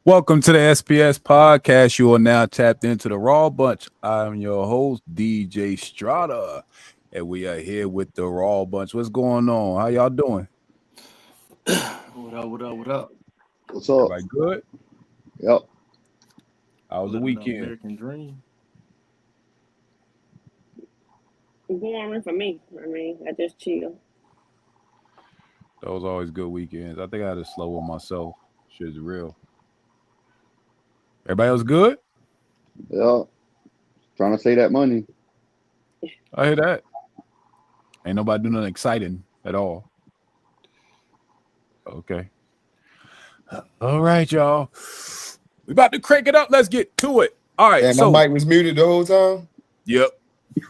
Welcome to the SPS Podcast. You are now tapped into the Raw Bunch. I'm your host, DJ Strada, and we are here with the Raw Bunch. What's going on? How y'all doing? What up? What's up? Everybody good? Yep. How was the weekend? American Dream. Boring for me. I just chill. That was always good weekends. I think I had to slow one myself. Shit's real. Everybody else good? Yeah. Trying to save that money. I hear that. Ain't nobody doing nothing exciting at all. Okay. All right, y'all. We about to crank it up. Let's get to it. All right. And so my mic was muted the whole time. Yep.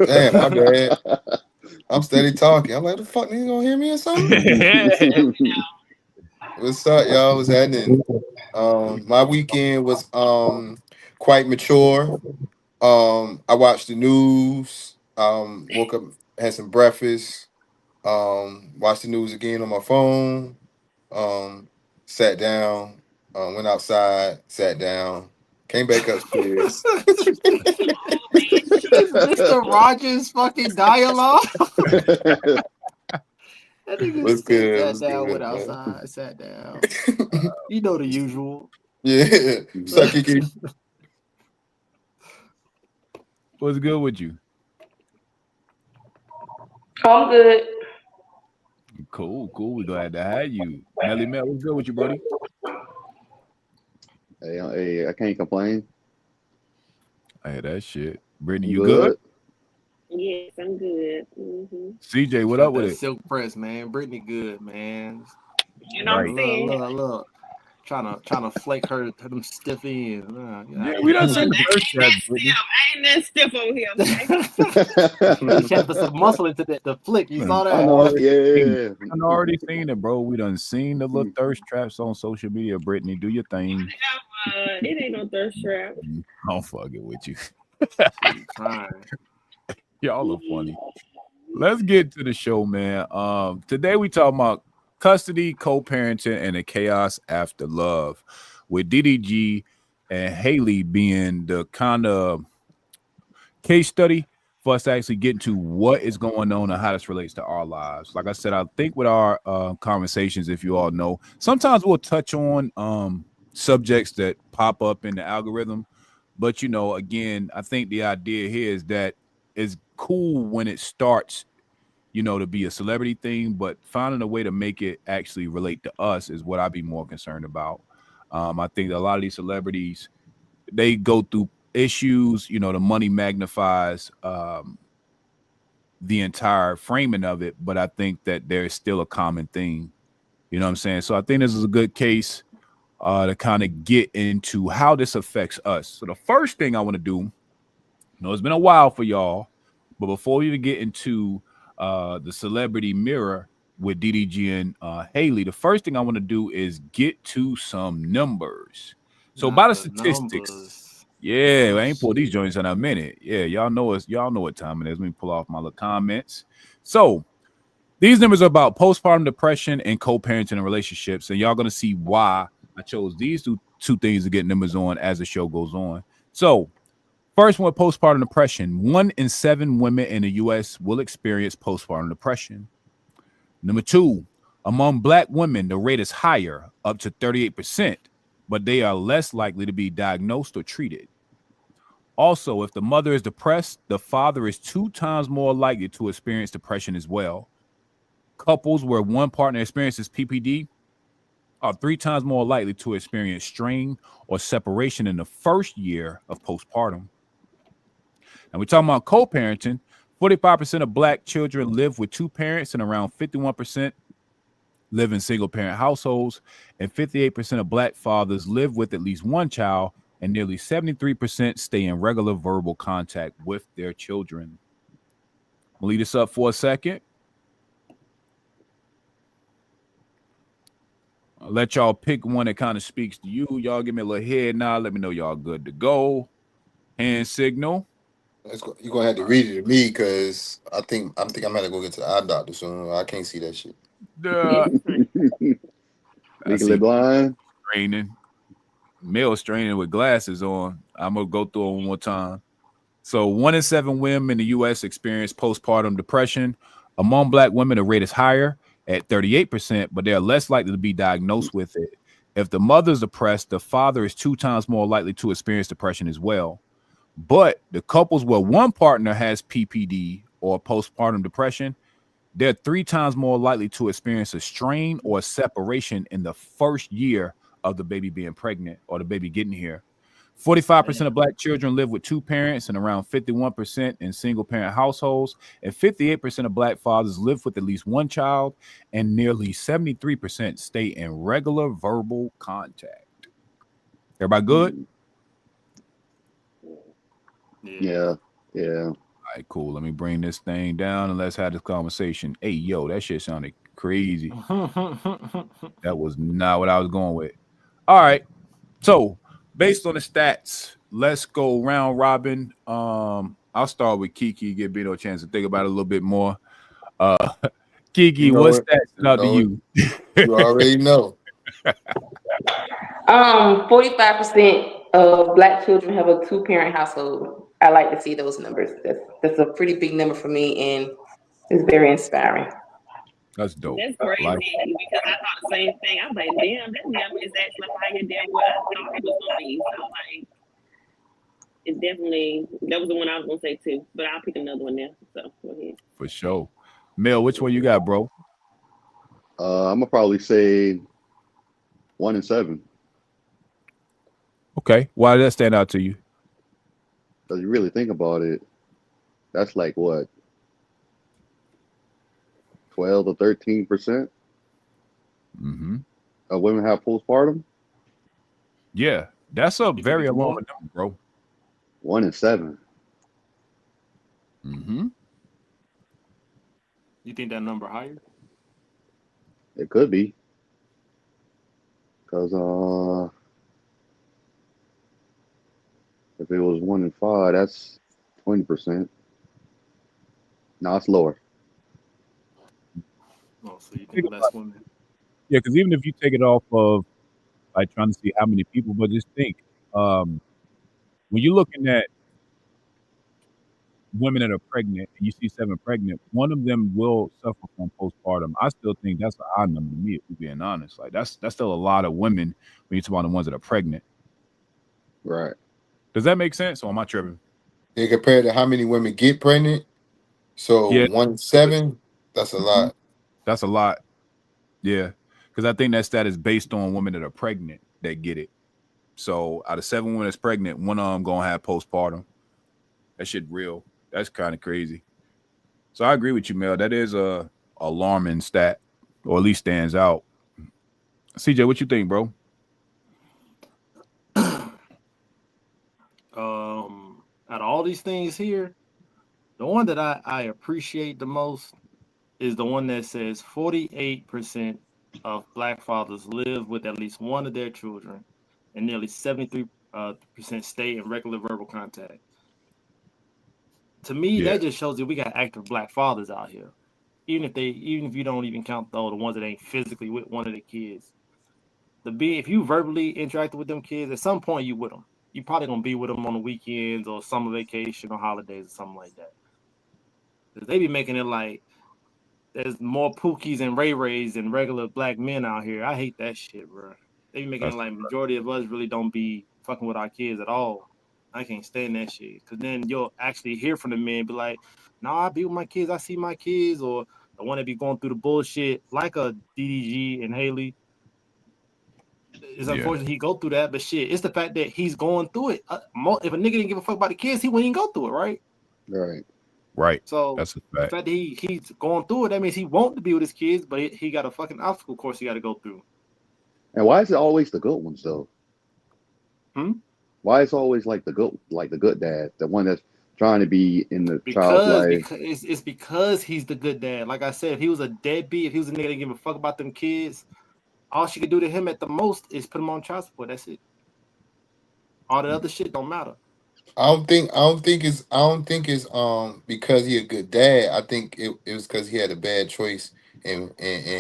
Damn, my bad. I'm steady talking. I'm like, the fuck, niggas gonna hear me or something? What's up, y'all? What's happening? My weekend was quite mature. I watched the news. Woke up, had some breakfast. Watched the news again on my phone. Sat down. Went outside. Sat down. Came back upstairs. Mr. Rogers' fucking dialogue. That nigga What's good? sat down, What's went good, outside, sat down. You know the usual. Yeah. Suck Kiki. What's good with you? I'm good. Cool. We glad to have you. Melly Mel, what's good with you, buddy? Hey, I can't complain. I hear that shit. Brittany, I'm you good? Yes, I'm good. Mm-hmm. CJ, what up with it? Silk press, man. Brittany good, man. You know what I'm saying? Look. Trying to flake her them stiff ends. Yeah, we done seen the first track, Brittany. I ain't that stiff over here, man. She had to put some muscle into the flick. You saw that? I know. Yeah. I've already seen it, bro. We done seen the little thirst traps on social media. Brittany, do your thing. It ain't no thirst trap. I'll fuck it with you. Trying. Y'all are funny. Let's get to the show, man. Today we talking about custody, co-parenting, and the chaos after love, with DDG and Halley being the kind of case study for us to actually get into what is going on and how this relates to our lives. Like I said, I think with our conversations, if you all know, sometimes we'll touch on subjects that pop up in the algorithm. But, again, I think the idea here is that it's cool when it starts, to be a celebrity thing, but finding a way to make it actually relate to us is what I'd be more concerned about. I think that a lot of these celebrities, they go through issues, the money magnifies the entire framing of it, but I think that there's still a common thing. You know what I'm saying? So I think this is a good case to kind of get into how this affects us. So the first thing I want to do, it's been a while for y'all, but before we even get into the celebrity mirror with DDG and Halley, the first thing I want to do is get to some numbers. So by the statistics, I ain't pulled these joints in a minute. Yeah, y'all know what time it is. Let me pull off my little comments. So these numbers are about postpartum depression and co-parenting and relationships, and y'all gonna see why I chose these two things to get numbers on as the show goes on. So first one, postpartum depression. 1 in 7 women in the U.S. will experience postpartum depression. Number 2, among Black women, the rate is higher, up to 38%, but they are less likely to be diagnosed or treated. Also, if the mother is depressed, the father is 2 times more likely to experience depression as well. Couples where one partner experiences PPD are 3 times more likely to experience strain or separation in the first year of postpartum. And we're talking about co-parenting. 45% of Black children live with 2 parents, and around 51% live in single-parent households, and 58% of Black fathers live with at least 1 child, and nearly 73% stay in regular verbal contact with their children. I'll lead this up for a second. I'll let y'all pick one that kind of speaks to you. Y'all give me a little head nod. Let me know y'all good to go. Hand signal. You're gonna have to read it to me because I think I'm gonna go get to the eye doctor soon. I can't see that shit. Legally blind. Training. Male straining with glasses on. I'm gonna go through it one more time. So 1 in 7 women in the U.S. experience postpartum depression. Among Black women, the rate is higher at 38%, but they are less likely to be diagnosed with it. If the mother is depressed, the father is 2 times more likely to experience depression as well. But the couples where one partner has PPD or postpartum depression, they're 3 times more likely to experience a strain or a separation in the first year of the baby being pregnant or the baby getting here. 45% of Black children live with 2 parents and around 51% in single parent households. And 58% of Black fathers live with at least 1 child, and nearly 73% stay in regular verbal contact. Everybody good? Yeah. All right, cool. Let me bring this thing down and let's have this conversation. Hey, yo, that shit sounded crazy. That was not what I was going with. All right. So, based on the stats, let's go round robin. I'll start with Kiki, give Bino a chance to think about it a little bit more. Kiki, You know what it. stats stood out to you? You already know. 45% of Black children have a 2-parent household. I like to see those numbers. That's a pretty big number for me, and it's very inspiring. That's dope. That's crazy because I thought the same thing. I was like, damn, that number is actually higher than what I thought it was going to be. So, like, it's definitely, that was the one I was going to say too, but I'll pick another one now. So, go ahead. For sure. Mel, which one you got, bro? I'm gonna probably say 1 in 7. Okay. Why did that stand out to you? Because you really think about it, that's like what, 12 to 13% of women have postpartum. Yeah, that's a very alarming number, bro. 1 in 7. You think that number higher? It could be. Because if it was 1 in 5, that's 20%. No, it's lower. Oh, so you think less women? Yeah, because even if you take it off of like trying to see how many people, but just think, when you're looking at women that are pregnant and you see 7 pregnant, one of them will suffer from postpartum. I still think that's an odd number to me, if we're being honest. Like that's still a lot of women when you talk about the ones that are pregnant. Right. Does that make sense? Or am I tripping? Yeah, compared to how many women get pregnant. So Yeah. 1 in 7, that's a lot. That's a lot. Yeah. Because I think that stat is based on women that are pregnant that get it. So out of 7 women that's pregnant, one of them gonna have postpartum. That shit real. That's kind of crazy. So I agree with you, Mel. That is a alarming stat, or at least stands out. CJ, what you think, bro? Out of all these things here, the one that I appreciate the most is the one that says 48% of Black fathers live with at least one of their children, and nearly 73% stay in regular verbal contact. To me, that just shows that we got active Black fathers out here. Even if you don't even count the ones that ain't physically with one of the kids. If you verbally interacted with them kids, at some point you with them. You probably gonna be with them on the weekends or summer vacation or holidays or something like that. Cause they be making it like there's more Pookies and Ray Rays than regular Black men out here. I hate that shit, bro. They be making it like majority of us really don't be fucking with our kids at all. I can't stand that shit. Cause then you'll actually hear from the men be like, "Nah, I be with my kids. I see my kids," or the one that be going through the bullshit like a DDG and Halley. It's unfortunate he go through that, but shit, it's the fact that he's going through it. If a nigga didn't give a fuck about the kids, he wouldn't even go through it, right? Right. So that's a the fact. fact that he's going through it, that means he wants to be with his kids, but he got a fucking obstacle course he got to go through. And why is it always the good ones though? Why is it always like the good dad, the one that's trying to be in the child's life? It's because he's the good dad. Like I said, if he was a deadbeat, if he was a nigga that didn't give a fuck about them kids, all she could do to him at the most is put him on child support. That's it. All the other shit don't matter. I don't think it's because he a good dad. I think it was because he had a bad choice in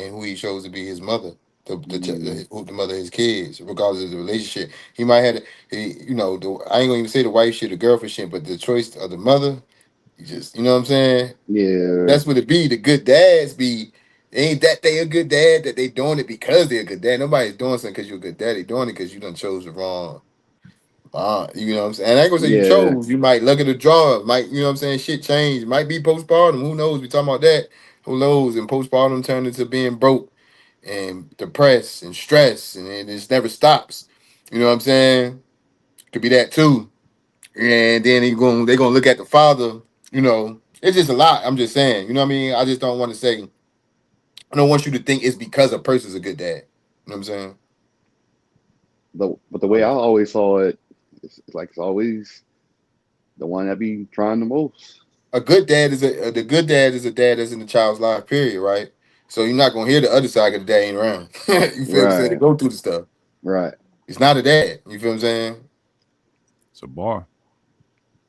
who he chose to be his mother. the mother of his kids, regardless of the relationship. He might have, I ain't gonna even say the wife shit, the girlfriend shit, but the choice of the mother, you just, you know what I'm saying? Yeah. That's what it be. The good dads be, ain't that they a good dad, that they doing it because they're a good dad. Nobody's doing something because you're a good dad. They doing it because you done chose the wrong. You know what I'm saying? And I ain't gonna say you Yeah. chose. You might look at the draw. Might, you know what I'm saying? Shit change. Might be postpartum. Who knows? We talking about that. Who knows? And postpartum turned into being broke and depressed and stressed, and it just never stops. You know what I'm saying? Could be that too. And then they're gonna look at the father. You know, it's just a lot. I'm just saying. You know what I mean? I just don't want to say. I don't want you to think it's because a person's a good dad. You know what I'm saying? But the way I always saw it, it's like it's always the one that be trying the most. A good dad is the good dad is a dad that's in the child's life, period, right? So you're not gonna hear the other side of the dad ain't around. You feel what I'm saying? They Right. go through the stuff. Right. It's not a dad. You feel what I'm saying? It's a bar.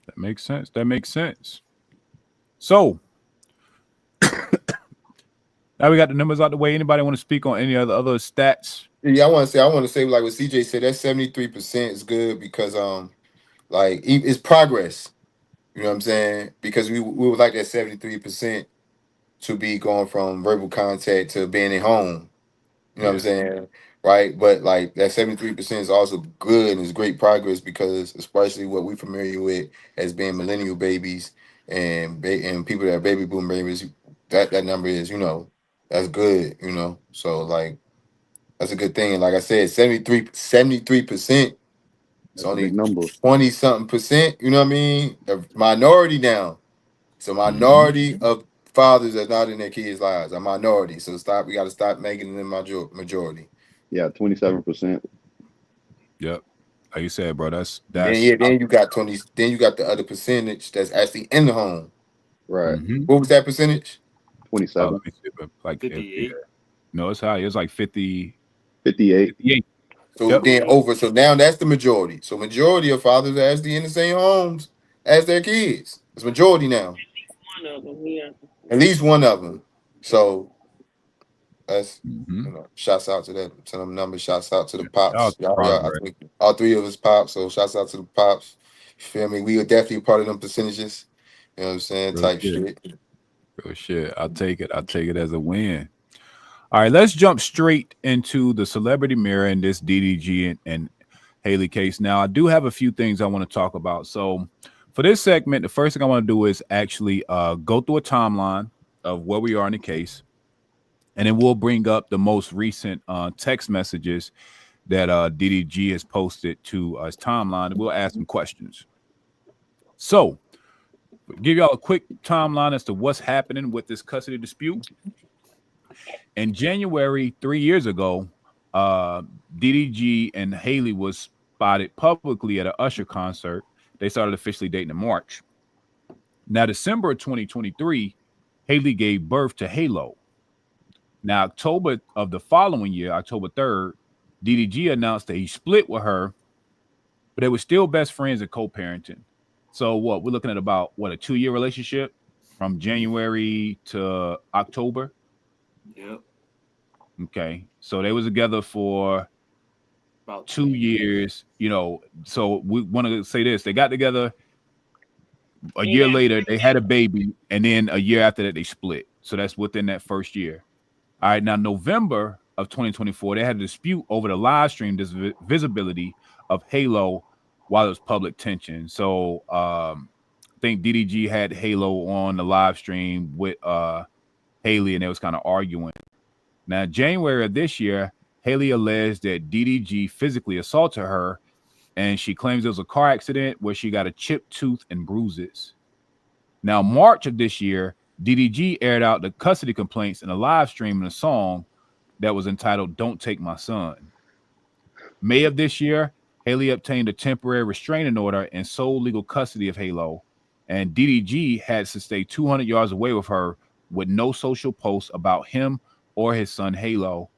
That makes sense. That makes sense. So now we got the numbers out the way. Anybody want to speak on any other stats? Yeah, I want to say like what CJ said, that 73% is good because like it's progress. You know what I'm saying? Because we would like that 73% to be going from verbal contact to being at home. You know what I'm saying? Right? But like that 73% is also good and it's great progress because especially what we're familiar with as being millennial babies and people that are baby boom babies, that number is, that's good, So like that's a good thing. And like I said, 73%. It's That's a big only number. 20 something percent, you know what I mean? A minority now. It's a minority of fathers that's not in their kids' lives. A minority. So we gotta stop making them majority. Yeah, 27%. Yep. Like you said, bro, that's Then you got 20, then you got the other percentage that's actually in the home. Right. What was that percentage? 27. let me see, but like 58. no, it's high. It's like 50, 58. 58. So Yep. then so now that's the majority. So majority of fathers are actually in the same homes as their kids. It's majority now. One of them, yeah. At least one of them. So that's Mm-hmm. shouts out to them numbers. Shouts out to the Shout pops. out to I think all three of us pops. So shouts out to the pops. You feel me? We are definitely part of them percentages. You know what I'm saying? Real Type shit. shit. Real shit. I'll take it. I'll take it as a win. All right, let's jump straight into the celebrity mirror in this DDG and Halley case. Now, I do have a few things I want to talk about. So, for this segment, the first thing I want to do is actually go through a timeline of where we are in the case, and then we'll bring up the most recent text messages that DDG has posted to his timeline, and we'll ask some questions. So, give y'all a quick timeline as to what's happening with this custody dispute. In January, 3 years ago, DDG and Halley was spotted publicly at an Usher concert. They started officially dating in March. Now, December of 2023, Halley gave birth to Halo. Now, October of the following year, October 3rd, DDG announced that he split with her, but they were still best friends and co-parenting. So what, we're looking at about, a 2-year relationship from January to October? Yep. Okay. So they was together for About 2 years, so we want to say this. They got together a year later, they had a baby, and then a year after that, they split. So that's within that first year. All right. Now, November of 2024, they had a dispute over the live stream visibility of Halo while it was public tension. So I think DDG had Halo on the live stream with Halley, and they was kind of arguing. Now, January of this year, Halley alleged that DDG physically assaulted her, and she claims it was a car accident where she got a chipped tooth and bruises. Now, March of this year, DDG aired out the custody complaints in a live stream in a song that was entitled "Don't Take My Son." May of this year, Halley obtained a temporary restraining order and sole legal custody of Halo, and DDG had to stay 200 yards away with her with no social posts about him or his son Halo.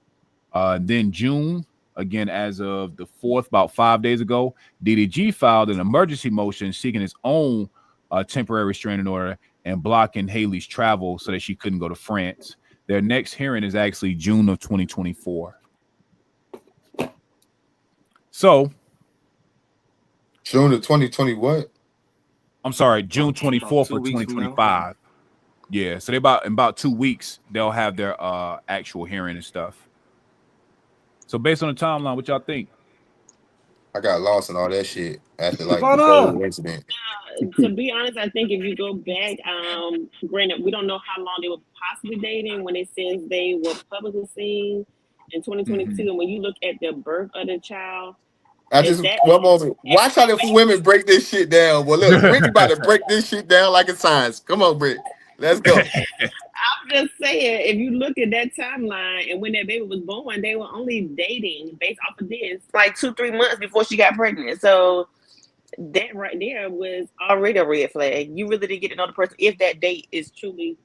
Then June, again, as of the 4th, about 5 days ago, DDG filed an emergency motion seeking his own temporary restraining order and blocking Halley's travel so that she couldn't go to France. Their next hearing is actually June of 2024. So June of 2020, what? I'm sorry, June 24th About of 2 weeks from now. 2025. Yeah, so they in about 2 weeks they'll have their actual hearing and stuff. So based on the timeline, what y'all think? I got lost in all that shit after like Shut before up. the incident. To be honest, I think if you go back, granted, we don't know how long they were possibly dating when it says they were publicly seen in 2022. And when you look at the birth of the child, One moment. Watch how the women break this shit down. Well, look, Brittany about to break this shit down like a science. Come on, Britt. Let's go. I'm just saying, if you look at that timeline and when that baby was born, they were only dating based off of this, like 2-3 months before she got pregnant. So that right there was already a red flag. You really didn't get to know the person if that date is truly,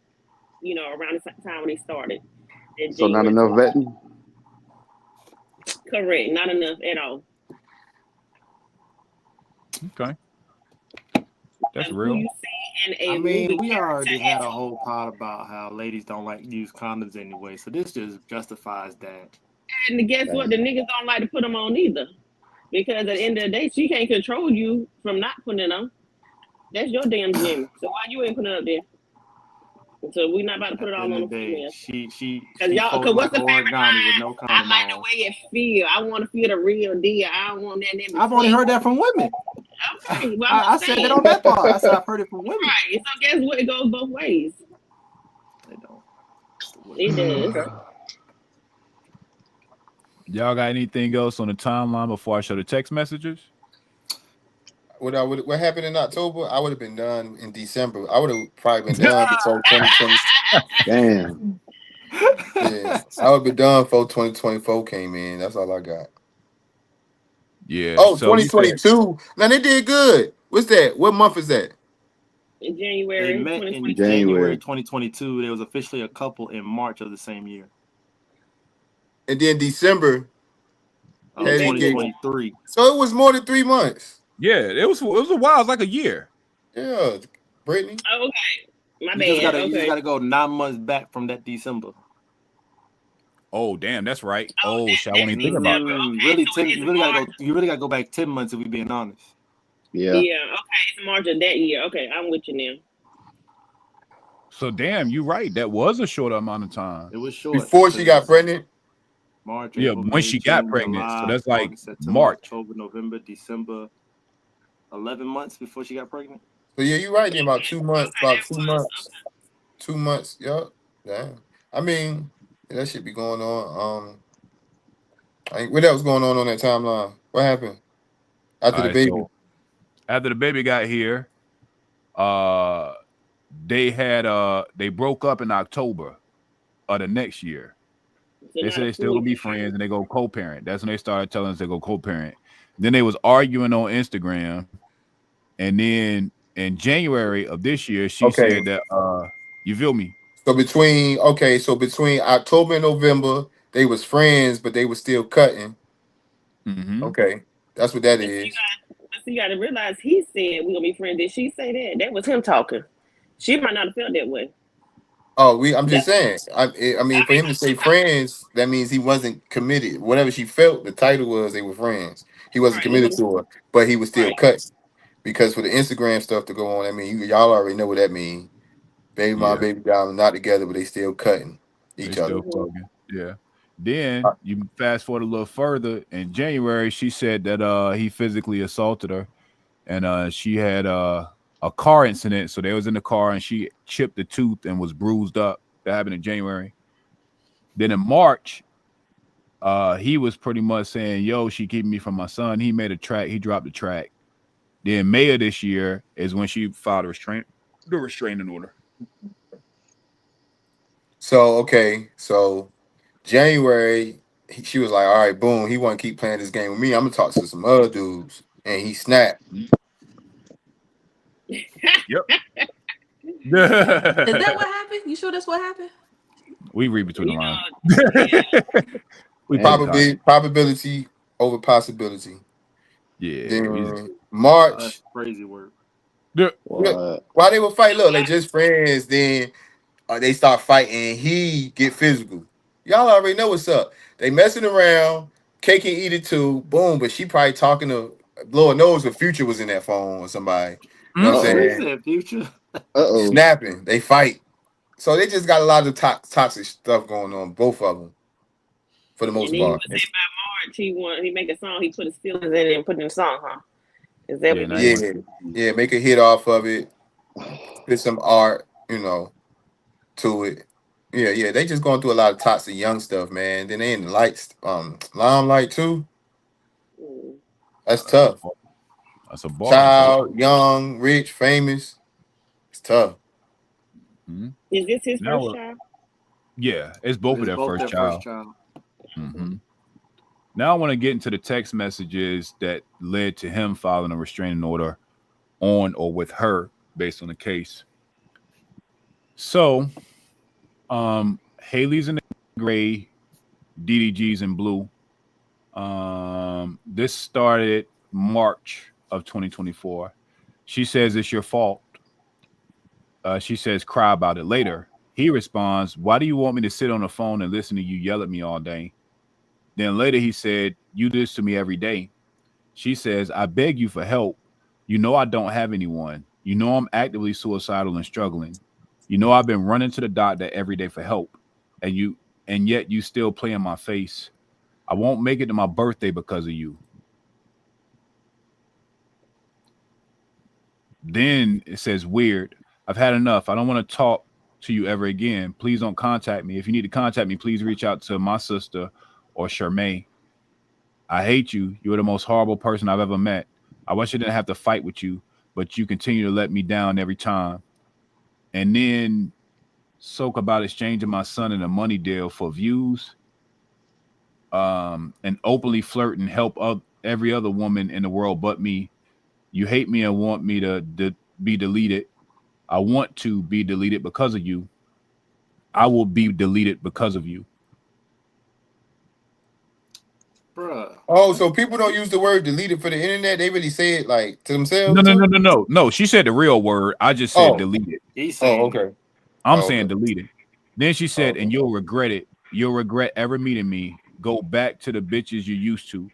around the time when they started. So not enough vetting? Correct. Not enough at all. Okay. That's real. Who you see in a I mean, movie we already character had a into- whole pod about how ladies don't like to use condoms anyway, so this just justifies that. And guess what? The niggas don't like to put them on either. Because at the end of the day, she can't control you from not putting it on. That's your damn gym. So why you ain't putting it up there? So we not about to put it At all the on end the of the day, female. she Cause folded what's like the favorite origami with line? no I condom like the on. way it feel. I want to feel the real deal. I don't want that. I've only heard that from women. Okay, well, I said that on that part. I said I've heard it from women. Right. So guess what? It goes both ways. They don't. It does. Y'all got anything else on the timeline before I show the text messages? What happened in October? I would have been done in December. I would have probably been done before 2020. Damn. Yeah, I would have been done before 2024 came in. That's all I got. Yeah. Oh, so you said- 2022. Now they did good. What's that? What month is that? In They January met in 2022. January 2022. They was officially a couple in March of the same year. And then December. Of Hey, they gave- 2023. So it was more than 3 months. Yeah, it was a while. It was like a year. Yeah, Brittany. Oh, okay. My You bad. just Okay. gotta go 9 months back from that December. Oh, damn, that's right. Oh, Oh, shit, I won't even think that's about that. December. Really, so it's you really gotta go back 10 months if we being honest. Yeah. Yeah, okay. It's March of that year. Okay, I'm with you now. So, damn, you right. That was a short amount of time. It was short. Before she got pregnant. March, Yeah, April, when May, she got June, pregnant. July, So that's like August, September, March. October, November, December. 11 months before she got pregnant. So yeah, you're right. In about 2 months. Okay, About 2 months. 2 months. Yup. Damn. I mean, yeah, that should be going on. What else going on that timeline? What happened after the Alright, baby? so after the baby got here, they broke up in October of the next year. So They now said the they still gonna be food- friends and they go co-parent. That's when they started telling us they go co-parent. Then they was arguing on Instagram, and then in January of this year, she Okay. said that you feel me? So between October and November, they was friends, but they was still cutting. Mm-hmm. Okay, that's what that But is. you got to realize he said we're gonna be friends. Did she say that? That was him talking. She might not have felt that way. Oh, I'm just saying. I mean, for him to say friends, that means he wasn't committed. Whatever she felt, the title was they were friends. He wasn't Right. committed to her, but he was still Right. cut. Because for the Instagram stuff to go on, I mean, y'all already know what that means. Baby mom, Yeah. baby dad, not together, but they still cutting They each still other. fucking. Yeah. Then you fast forward a little further. In January, she said that he physically assaulted her, and she had a car incident. So they was in the car and she chipped a tooth and was bruised up. That happened in January. Then in March, he was pretty much saying, "Yo, she keeping me from my son." He made a track. He dropped the track. Then May of this year is when she filed a restraining order. So January, she was like, all right, boom, he want to keep playing this game with me. I'm gonna talk to some other dudes, and he snapped. Yep. Is that what happened? You sure that's what happened? We read between the You lines. know, We Damn. Probability over possibility. Yeah. Then March, That's crazy work. What? while they were fighting, look, they just friends. Then they start fighting, and he get physical. Y'all already know what's up. They messing around. Kay can eat it too. Boom, but she probably talking to Lord knows if Future was in that phone or somebody. You know what I'm Uh-oh. He saying? said future. Uh-oh. Snapping, they fight. So they just got a lot of toxic stuff going on, both of them, for the And most then you part. would say by March he make a song, he put his feelings in it and put in a song, huh? Is that Yeah, what now you you Yeah, make a hit off of it. Put some art, to it. Yeah, they just going through a lot of toxic young stuff, man. Then they in the lights, limelight too. Mm. That's tough. That's a bar. Child, young, rich, famous. It's tough. Mhm. Is this his Now, first child? yeah, it's both of It's their both first their child. first child. Mm-hmm. Now I want to get into the text messages that led to him filing a restraining order on or with her based on the case. So, Haley's in the gray, DDG's in blue. This started March of 2024. She says it's your fault. She says cry about it later. He responds, why do you want me to sit on the phone and listen to you yell at me all day? Then later he said, you do this to me every day. She says, I beg you for help. You know I don't have anyone. You know I'm actively suicidal and struggling. You know I've been running to the doctor every day for help. And yet you still play in my face. I won't make it to my birthday because of you. Then it says weird. I've had enough. I don't want to talk to you ever again. Please don't contact me. If you need to contact me, please reach out to my sister or Charmaine. I hate you. You're the most horrible person I've ever met. I wish I didn't have to fight with you, but you continue to let me down every time. And then soak about exchanging my son in a money deal for views, and openly flirt and help every other woman in the world but me. You hate me and want me to be deleted. I want to be deleted because of you. I will be deleted because of you. Bruh. Oh, so people don't use the word deleted for the internet. They really say it like to themselves. No. She said the real word. I just said Oh, deleted. He's saying okay. I'm Oh, saying okay. deleted. Then she said, Okay. and you'll regret it. You'll regret ever meeting me. Go back to the bitches you used to.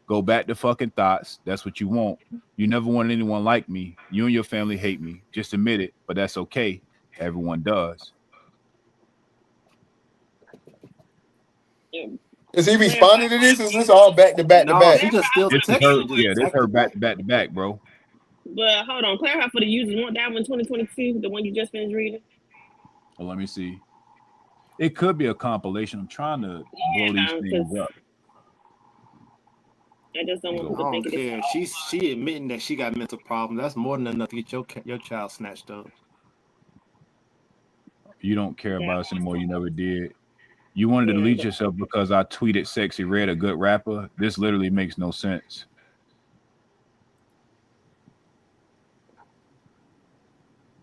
Go back to fucking thoughts. That's what you want. You never wanted anyone like me. You and your family hate me. Just admit it, but that's okay. Everyone does. Is he responding to this? Is this all back to back to no, back? she just still This is her. texting. Yeah, this is her back to back, bro. But hold on, clarify for the users. Want that one 2022, the one you just finished reading? Well, let me see. It could be a compilation. I'm trying to blow these things up. I just don't want people I don't thinking care. She admitting that she got mental problems. That's more than enough to get your child snatched up. You don't care about us anymore. You never did. You wanted to delete yourself because I tweeted Sexy Red, a good rapper. This literally makes no sense.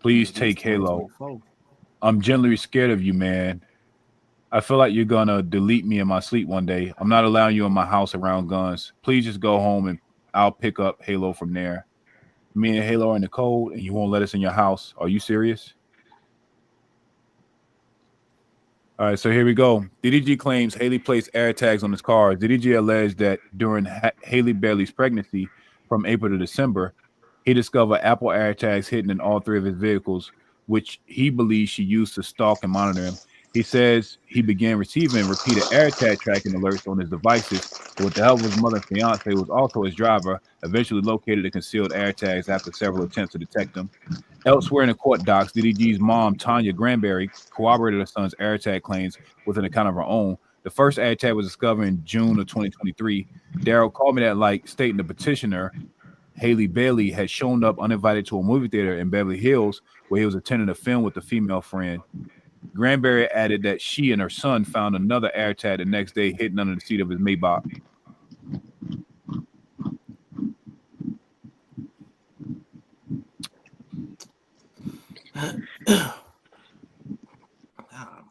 Please take Halo. I'm genuinely scared of you, man. I feel like you're gonna delete me in my sleep one day. I'm not allowing you in my house around guns. Please just go home and I'll pick up Halo from there. Me and Halo are in the cold and you won't let us in your house. Are you serious? All right, so here we go. DDG claims Haley placed air tags on his car. DDG alleged that during Halley Bailey's pregnancy from April to December, he discovered Apple AirTags hidden in all three of his vehicles, which he believes she used to stalk and monitor him. He says he began receiving repeated AirTag tracking alerts on his devices, but with the help of his mother and fiance, who was also his driver, eventually located the concealed AirTags after several attempts to detect them. Elsewhere in the court docs, DDG's mom, Tanya Granberry, corroborated her son's AirTag claims with an account of her own. The first AirTag was discovered in June of 2023. Daryl called me that like stating the petitioner, Halley Bailey, had shown up uninvited to a movie theater in Beverly Hills where he was attending a film with a female friend. Granberry added that she and her son found another AirTag the next day hidden under the seat of his Maybach.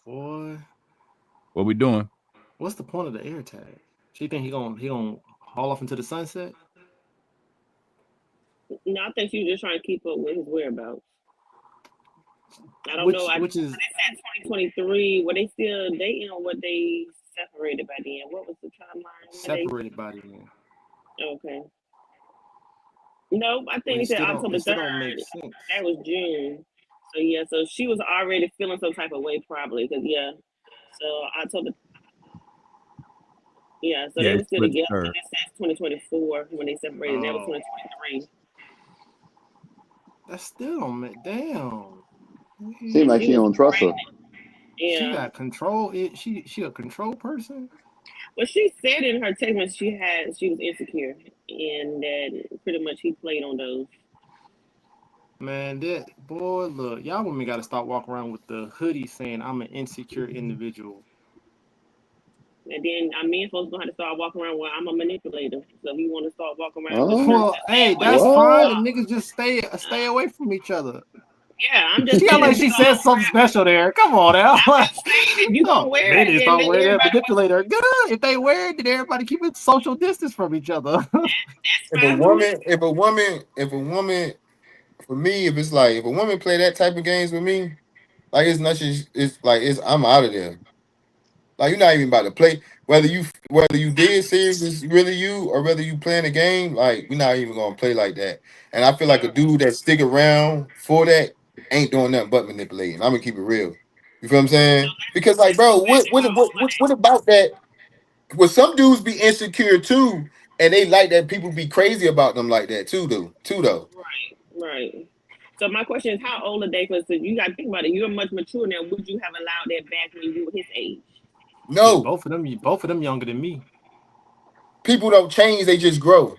Boy, what we doing? What's the point of the AirTag? She think he gonna haul off into the sunset? No, I think she was just trying to keep up with his whereabouts. I don't know. They said 2023. Were they still dating or what they separated by then. What was the timeline? Separated by then. Okay. No, I think It he said still October don't 3rd. make sense. That was June. So yeah, so she was already feeling some type of way probably because yeah. So October. Yeah, so they Yeah, were still split together. her. This says 2024 when they separated. That was Oh, 2023. that still don't make. Damn. Seems like She she was don't trust her. She yeah. got control. She a control person. Well, she said in her text message she was insecure, and that pretty much he played on those. Man, that boy, look, y'all women got to stop walking around with the hoodie saying I'm an insecure individual. And then men folks gonna have to start walking around where I'm a manipulator. So if you want to start walking around Huh? with Well, hey, that's What? fine. The niggas just stay away from each other. yeah, I'm just She act saying. like If she you said gonna something special there. Come on now. I'm just saying, if you gonna No, wear they it, need to then start let wearing that everybody. manipulator. Good. If they wear it, then everybody keep it social distance from each other. If a woman, for me, if it's like if a woman play that type of games with me, like it's nothing. It's I'm out of there. Like you're not even about to play. Whether you did serious is really you, or whether you playing a game, like we're not even gonna play like that. And I feel like a dude that stick around for that ain't doing nothing but manipulating. I'm gonna keep it real. You feel what I'm saying? Because like, bro, what about that? Well, some dudes be insecure too, and they like that people be crazy about them like that too, though. Right. So my question is, how old are they? Because you got to think about it. You're much mature now. Would you have allowed that back when you were his age? Shit, No, both of them younger than me. people don't change; they just grow.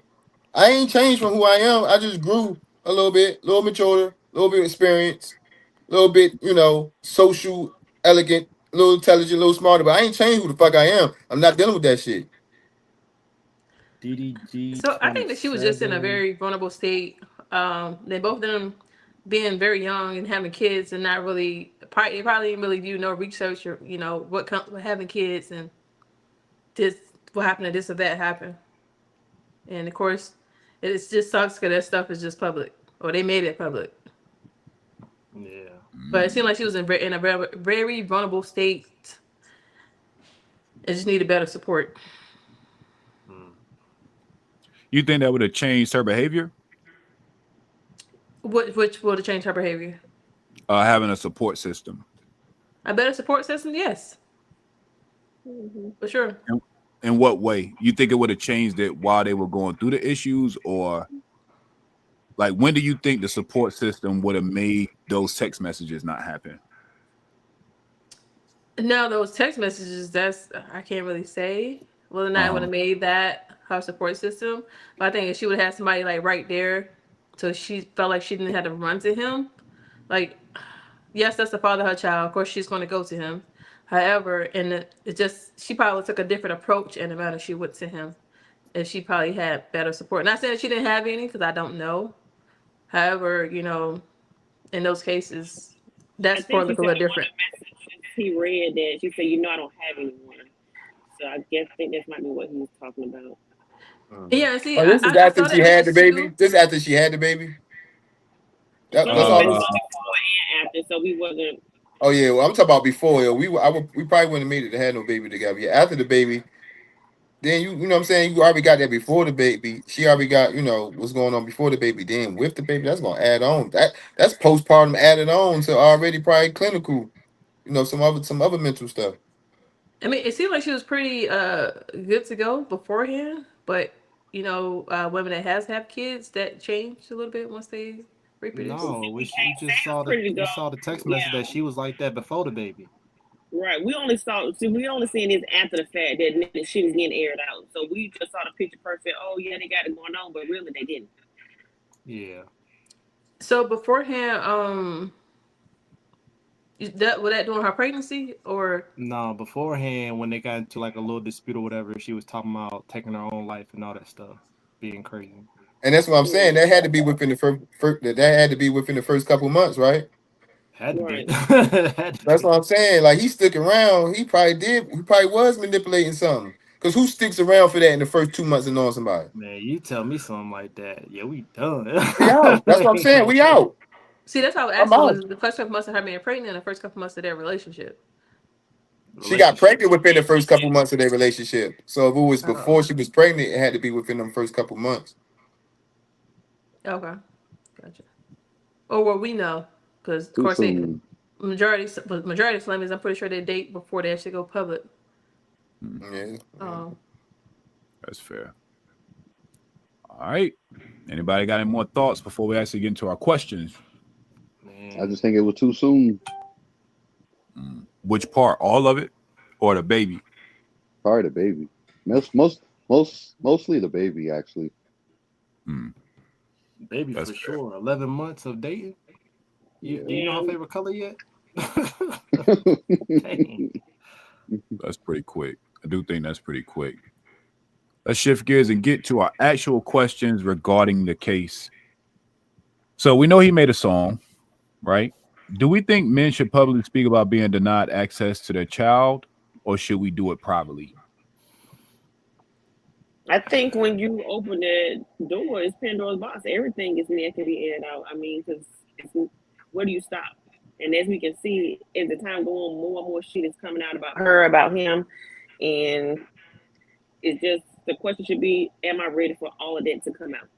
I ain't changed from who I am. I just grew a little mature, a little bit experience, a little bit, social, elegant, a little intelligent, a little smarter. But I ain't changed who the fuck I am. I'm not dealing with that shit. DDG So I think that she was just in a 27. very vulnerable state. They both of them being very young and having kids and not really probably didn't really do no research or what comes with having kids and this what happened to this or that happened. And of course, it just sucks because that stuff is just public or they made it public. Yeah. But it seemed like she was in a very, very vulnerable state. It just needed better support. You think that would have changed her behavior? Which would have changed her behavior? Having a support system. A better support system, yes. For sure. In what way? You think it would have changed it while they were going through the issues, or like when do you think the support system would have made those text messages not happen? No, those text messages, I can't really say whether or not it would have made that her support system. But I think if she would have had somebody like right there, so she felt like she didn't have to run to him. Like, yes, that's the father of her child. Of course, she's going to go to him. However, she probably took a different approach in the manner she went to him. And she probably had better support. Not saying she didn't have any, because I don't know. However, in those cases, that support looked a little different. He read that she said, I don't have anyone. So I think that might be what he was talking about. Yeah, see, This is after she had the baby. This is after she had the baby. That's all. Before and after, so we wasn't. Oh yeah, well, I'm talking about before. We probably wouldn't have made it to have no baby together. Yeah, after the baby, then you know what I'm saying. You already got that before the baby. She already got what's going on before the baby. Then with the baby, that's gonna add on. That's postpartum added on to already probably clinical. Some other mental stuff. I mean, it seemed like she was pretty good to go beforehand, but women that have kids, that changed a little bit once they reproduce. No, we just saw the text message that she was like that before the baby. Right. We only seen this after the fact that she was getting aired out. So we just saw the picture perfect. Oh yeah, they got it going on, but really they didn't. Yeah. So beforehand, was that during her pregnancy or No, beforehand when they got into like a little dispute or whatever, she was talking about taking her own life and all that stuff, being crazy. And that's what I'm saying. That had to be within the first couple months, right? Had to be. That's what I'm saying. Like he stuck around. He probably was manipulating something. Because who sticks around for that in the first 2 months of knowing somebody? Man, you tell me something like that. Yeah, we done. We out. That's what I'm saying. We out. See, that's how I was asking. Was the first couple months of her being pregnant, the first couple months of their relationship? She got relationship. pregnant within the first couple months of their relationship. So if it was before Oh, she was pregnant, it had to be within them first couple months. okay, gotcha. Or what we know, because of Too course they soon. majority of Slammies, I'm pretty sure they date before they actually go public. Yeah. That's fair. All right. Anybody got any more thoughts before we actually get into our questions? I Man, just think it was too soon. Which part? All of it, or the baby? Probably the baby. Mostly the baby, actually. baby That's for fair. sure. 11 months of dating. Do you know her favorite color yet? Dang. That's pretty quick. I do think that's pretty quick. Let's shift gears and get to our actual questions regarding the case. So we know he made a song, right? Do we think men should publicly speak about being denied access to their child, or should we do it privately? I think when you open that door, it's Pandora's box. Everything is meant to be aired out. I mean, because where do you stop? And as we can see, as the time go on, more and more shit is coming out about her, about him, and it's just the question should be: am I ready for all of that to come out?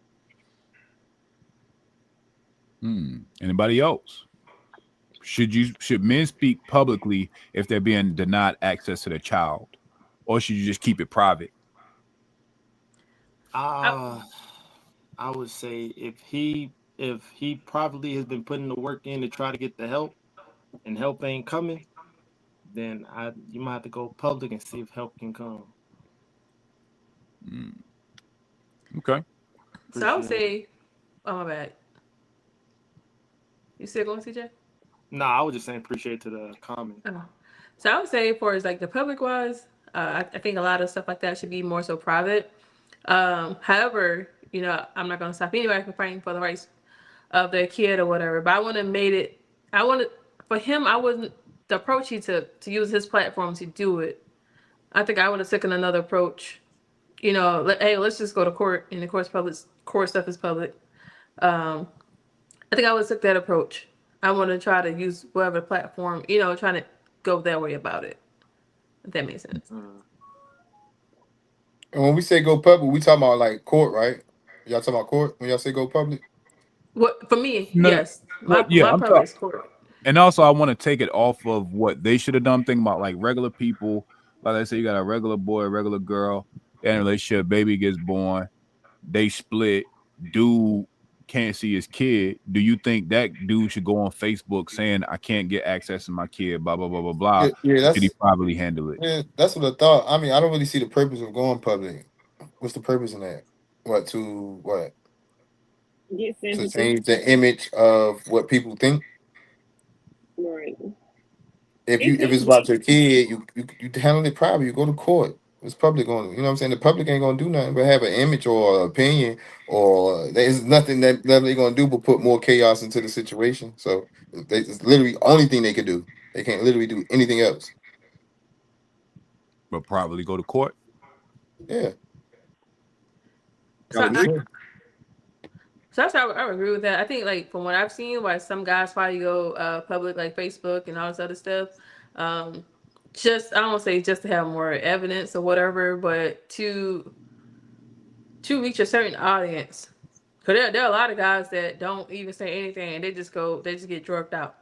Anybody else? Should men speak publicly if they're being denied access to their child, or should you just keep it private? I would say if he probably has been putting the work in to try to get the help and help ain't coming, then you might have to go public and see if help can come. Okay. So I would say, oh my bad. You still going, CJ? No, I was just saying appreciate to the comment. Oh. So I would say, for as like the public wise, I think a lot of stuff like that should be more so private. However, you know, I'm not gonna stop anybody from fighting for the rights of their kid or whatever. But I wouldn't have made it. For him. I wasn't the approach he took to use his platform to do it. I think I would have taken another approach. You know, hey, let's just go to court, and of course, court stuff is public. I think I would have took that approach. I want to try to use whatever platform, you know, trying to go that way about it. If that makes sense. And when we say go public, we talking about like court, right? Y'all talking about court when y'all say go public? What for me? No, Yes, well, yeah, my I'm public talking. is court. And also, I want to take it off of what they should have done. Thinking about like regular people. Like I say, you got a regular boy, a regular girl, they're in a relationship, baby gets born, they split, dude can't see his kid. Do you think that dude should go on Facebook saying, I can't get access to my kid, blah, blah, blah, blah, blah? Yeah, Should he privately handle it? that's what I thought. I mean, I don't really see the purpose of going public. What's the purpose in that? What to Get sympathy, change the image of what people think? right? If It it's could about be. your kid, you handle it private. You go to court. It's public on, you know what I'm saying? The public ain't gonna do nothing but have an image or an opinion, or there's nothing that they're gonna do but put more chaos into the situation. So it's literally only thing they could do. They can't literally do anything else. But privately go to court? Yeah. So I would agree with that. I think like from what I've seen, why some guys probably go public like Facebook and all this other stuff. Just I don't say just to have more evidence or whatever, but to reach a certain audience. Because there are a lot of guys that don't even say anything and they just get drugged out.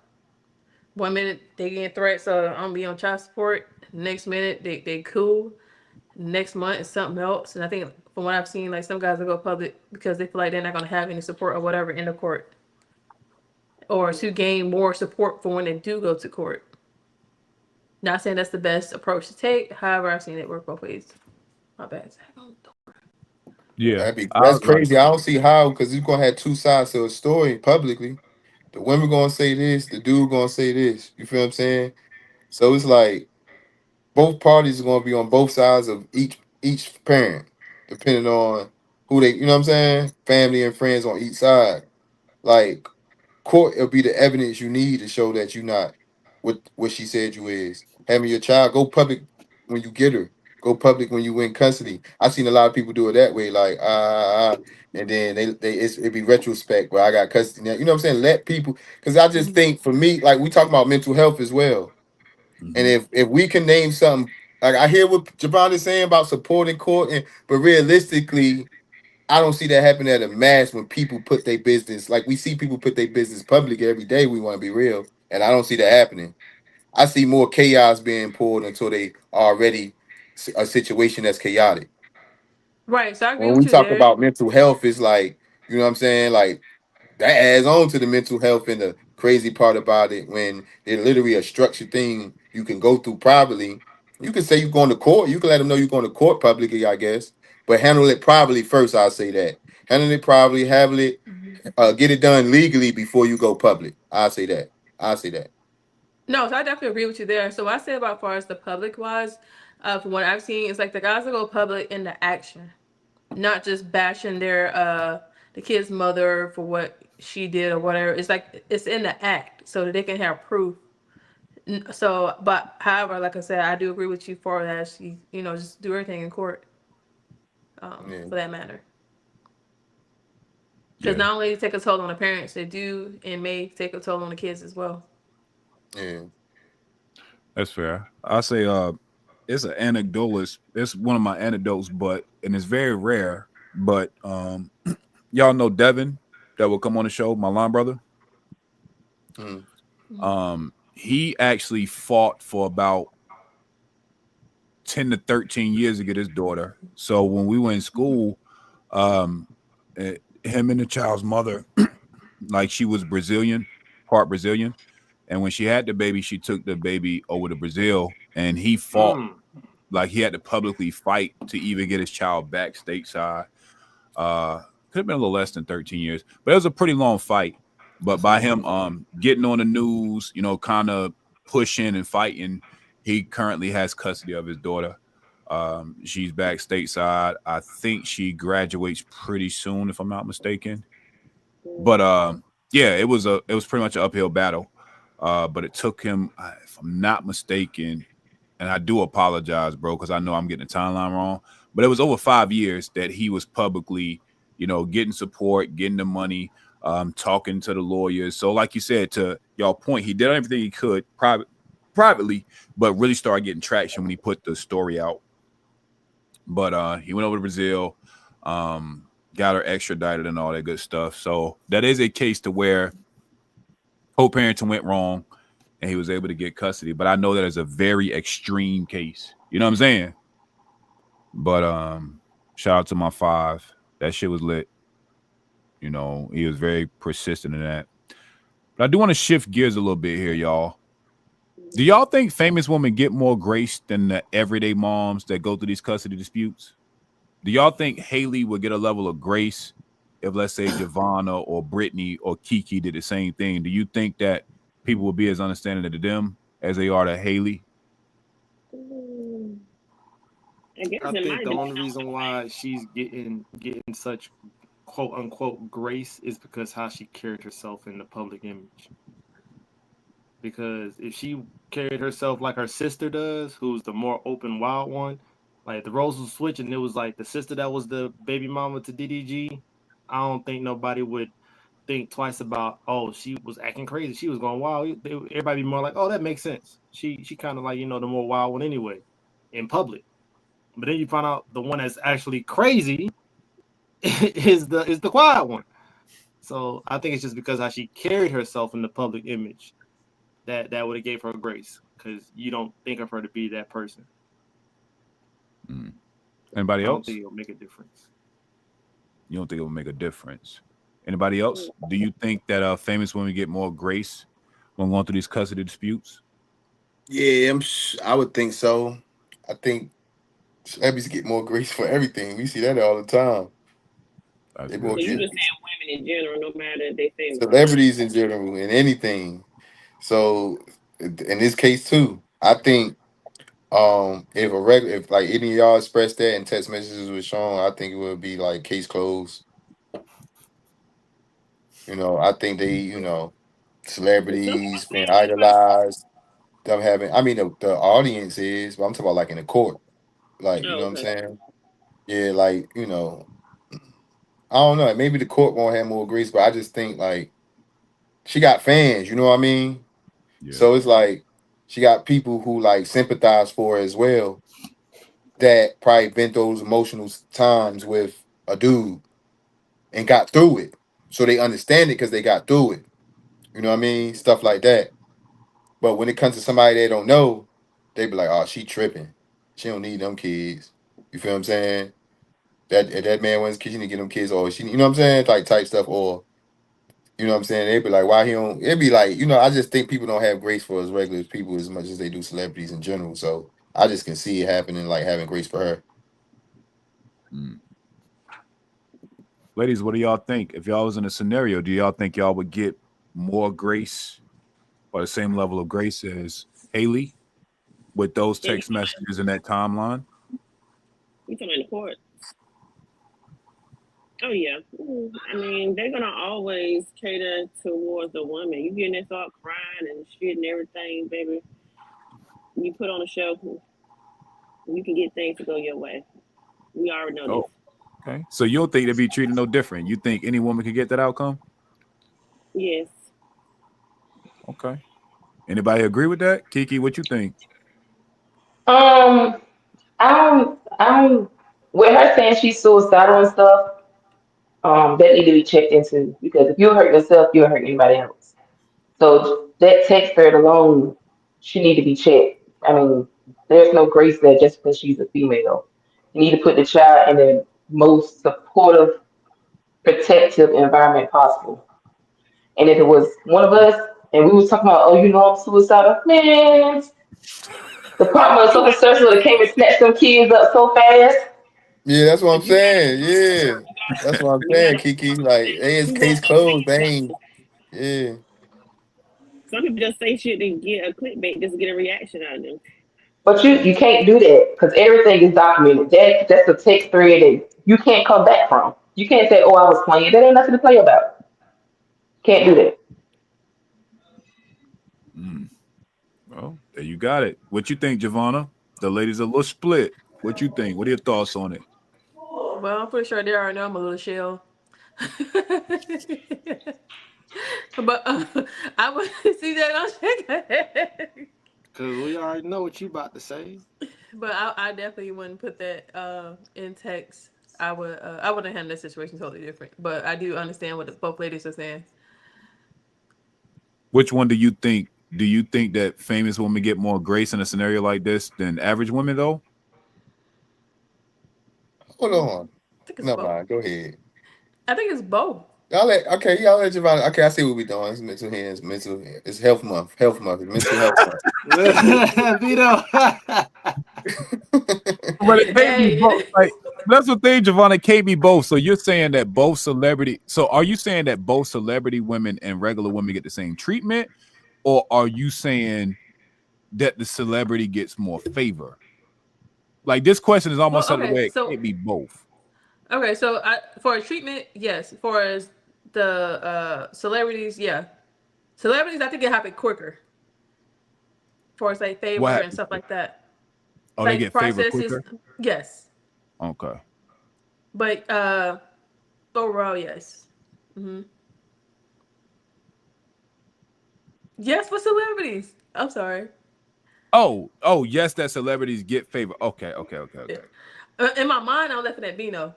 1 minute they get threats of I'm gonna be on child support. Next minute they cool. Next month it's something else. And I think from what I've seen, like some guys will go public because they feel like they're not gonna have any support or whatever in the court. Or to gain more support for when they do go to court. Not saying that's the best approach to take. However, I've seen it work both ways. My bad. Yeah. That's crazy. I don't see how, because you're gonna have two sides to a story publicly. The women gonna say this, the dude gonna say this. You feel what I'm saying? So it's like both parties are gonna be on both sides of each parent, depending on who they, you know what I'm saying? Family and friends on each side. Like court will be the evidence you need to show that you're not what she said you is. Having your child go public when you get her. Go public when you win custody. I've seen a lot of people do it that way, like and then it be retrospect where I got custody now. You know what I'm saying? Let people, because I just think for me, like we talk about mental health as well. And if we can name something, like I hear what Javon is saying about supporting court, but realistically, I don't see that happening at a mass when people put their business, like we see people put their business public every day. We want to be real, and I don't see that happening. I see more chaos being poured until they are already a situation that's chaotic. Right. So I agree When with we you talk there. about mental health, it's like, you know what I'm saying? Like that adds on to the mental health, and the crazy part about it when it's literally a structured thing you can go through privately. You can say you're going to court. You can let them know you're going to court publicly, I guess, but handle it privately first. I'll say that. Handle it privately, have it, get it done legally before you go public. I'll say that. I'll say that. No, so I definitely agree with you there. So what I say about far as the public wise, from what I've seen, is like the guys that go public in the action, not just bashing their the kid's mother for what she did or whatever. It's like it's in the act so that they can have proof. So, but however, like I said, I do agree with you for that. You know, just do everything in court, Yeah. for that matter. Because not only take a toll on the parents, they do and may take a toll on the kids as well. Yeah. That's fair. I say it's an anecdotal. It's one of my anecdotes, and it's very rare. But y'all know Devin that will come on the show, my line brother. He actually fought for about 10 to 13 years to get his daughter. So when we were in school, him and the child's mother, like she was Brazilian, part Brazilian. And when she had the baby, she took the baby over to Brazil, and he fought like he had to publicly fight to even get his child back stateside. Could have been a little less than 13 years, but it was a pretty long fight. But by him getting on the news, you know, kind of pushing and fighting, he currently has custody of his daughter. She's back stateside. I think she graduates pretty soon, if I'm not mistaken. But yeah, it was pretty much an uphill battle. But it took him, if I'm not mistaken, and I do apologize, bro, because I know I'm getting the timeline wrong, but it was over 5 years that he was publicly, you know, getting support, getting the money, talking to the lawyers. So like you said, to y'all point, he did everything he could privately, but really started getting traction when he put the story out. But he went over to Brazil, got her extradited and all that good stuff. So that is a case to where co-parenting went wrong and he was able to get custody. But I know that is a very extreme case. You know what I'm saying? But shout out to my 5. That shit was lit. You know, he was very persistent in that. But I do want to shift gears a little bit here, y'all. Do y'all think famous women get more grace than the everyday moms that go through these custody disputes? Do y'all think Haley would get a level of grace if, let's say, Giovanna or Brittany or Kiki did the same thing? Do you think that people will be as understanding to them as they are to Haley? I think the only reason why she's getting such quote unquote grace is because how she carried herself in the public image. Because if she carried herself like her sister does, who's the more open, wild one, like the roles will switch and it was like the sister that was the baby mama to DDG, I don't think nobody would think twice about, oh, she was acting crazy. She was going wild. Everybody be more like, oh, that makes sense. She kind of like, you know, the more wild one anyway in public. But then you find out the one that's actually crazy is the quiet one. So I think it's just because how she carried herself in the public image that would have gave her grace, because you don't think of her to be that person. Anybody else? I don't think it'll make a difference. You don't think it will make a difference? Anybody else? Do you think that famous women get more grace when going through these custody disputes? Yeah, I would think so. I think celebrities get more grace for everything. We see that all the time. So you just saying women in general, no matter if they famous. Celebrities in general, in anything. So in this case too, I think if like any of y'all expressed that and text messages was shown, I think it would be like case closed. You know, I think they, you know, celebrities being idolized, them having, I mean, the audience is, but I'm talking about like in the court. Like, you know what I'm saying? Yeah, like, you know, I don't know. Maybe the court won't have more grace, but I just think like she got fans, you know what I mean? Yeah. So it's like she got people who like sympathize for her as well, that probably been those emotional times with a dude and got through it. So they understand it because they got through it. You know what I mean? Stuff like that. But when it comes to somebody they don't know, they be like, oh, she tripping. She don't need them kids. You feel what I'm saying? That man wants kids, she need to get them kids, or she, you know what I'm saying? Like type stuff, or you know what I'm saying? They be like, why he don't? It'd be like, I just think people don't have grace for us regular people as much as they do celebrities in general. So I just can see it happening, like having grace for her. Ladies, what do y'all think? If y'all was in a scenario, do y'all think y'all would get more grace or the same level of grace as Haley with those text messages in that timeline? You talking in the court? Oh yeah. I mean, they're gonna always cater towards the woman. You getting this all crying and shit and everything, baby. You put on a show, you can get things to go your way. We already know this. Okay. So you don't think they'd be treated no different? You think any woman could get that outcome? Yes. Okay. Anybody agree with that? Kiki, what you think? I'm with her saying she's suicidal and stuff. That need to be checked into, because if you hurt yourself, you'll hurt anybody else. So that text thread alone, she need to be checked. I mean, there's no grace there just because she's a female. You need to put the child in the most supportive, protective environment possible. And if it was one of us and we was talking about, oh, I'm suicidal, man, the Department of Social Services would have came and snatched them kids up so fast. Yeah, that's what I'm saying. Yeah, that's what I'm saying, Kiki. Like, hey, it's case closed. They ain't. Yeah. Some people just say shit to get a clickbait, just to get a reaction out of them. But you can't do that because everything is documented. That's a text thread that you can't come back from. You can't say, "Oh, I was playing." That ain't nothing to play about. Can't do that. Well, there you got it. What you think, Giovanna? The ladies are a little split. What you think? What are your thoughts on it? Well, I'm pretty sure they already know I'm a little shell. But I would see that on Because we already know what you about to say. But I definitely wouldn't put that in text. I would handle the situation totally different. But I do understand what both ladies are saying. Which one do you think? Do you think that famous women get more grace in a scenario like this than average women, though? Hold on. No, both. mind. Go ahead. I think it's both. Y'all let Giovanna. Okay, I see what we doing. It's mental hands, mental. It's health month. Health month. It's mental health month. Vito. But it can't be both. Like, that's the thing, Giovanna. It can't be both. So you're saying that both celebrity. So are you saying that both celebrity women and regular women get the same treatment, or are you saying that the celebrity gets more favor? Like, this question is almost the way it can't be both. Okay, so for a treatment, yes. For as the celebrities, yeah. Celebrities, I think it happen quicker. For say favor and stuff like that. Oh, like, they get favor quicker? Yes. Okay. But overall, yes. Mm-hmm. Yes, for celebrities. I'm sorry. Oh, yes, that celebrities get favor. Okay. In my mind, I'm laughing at Bino.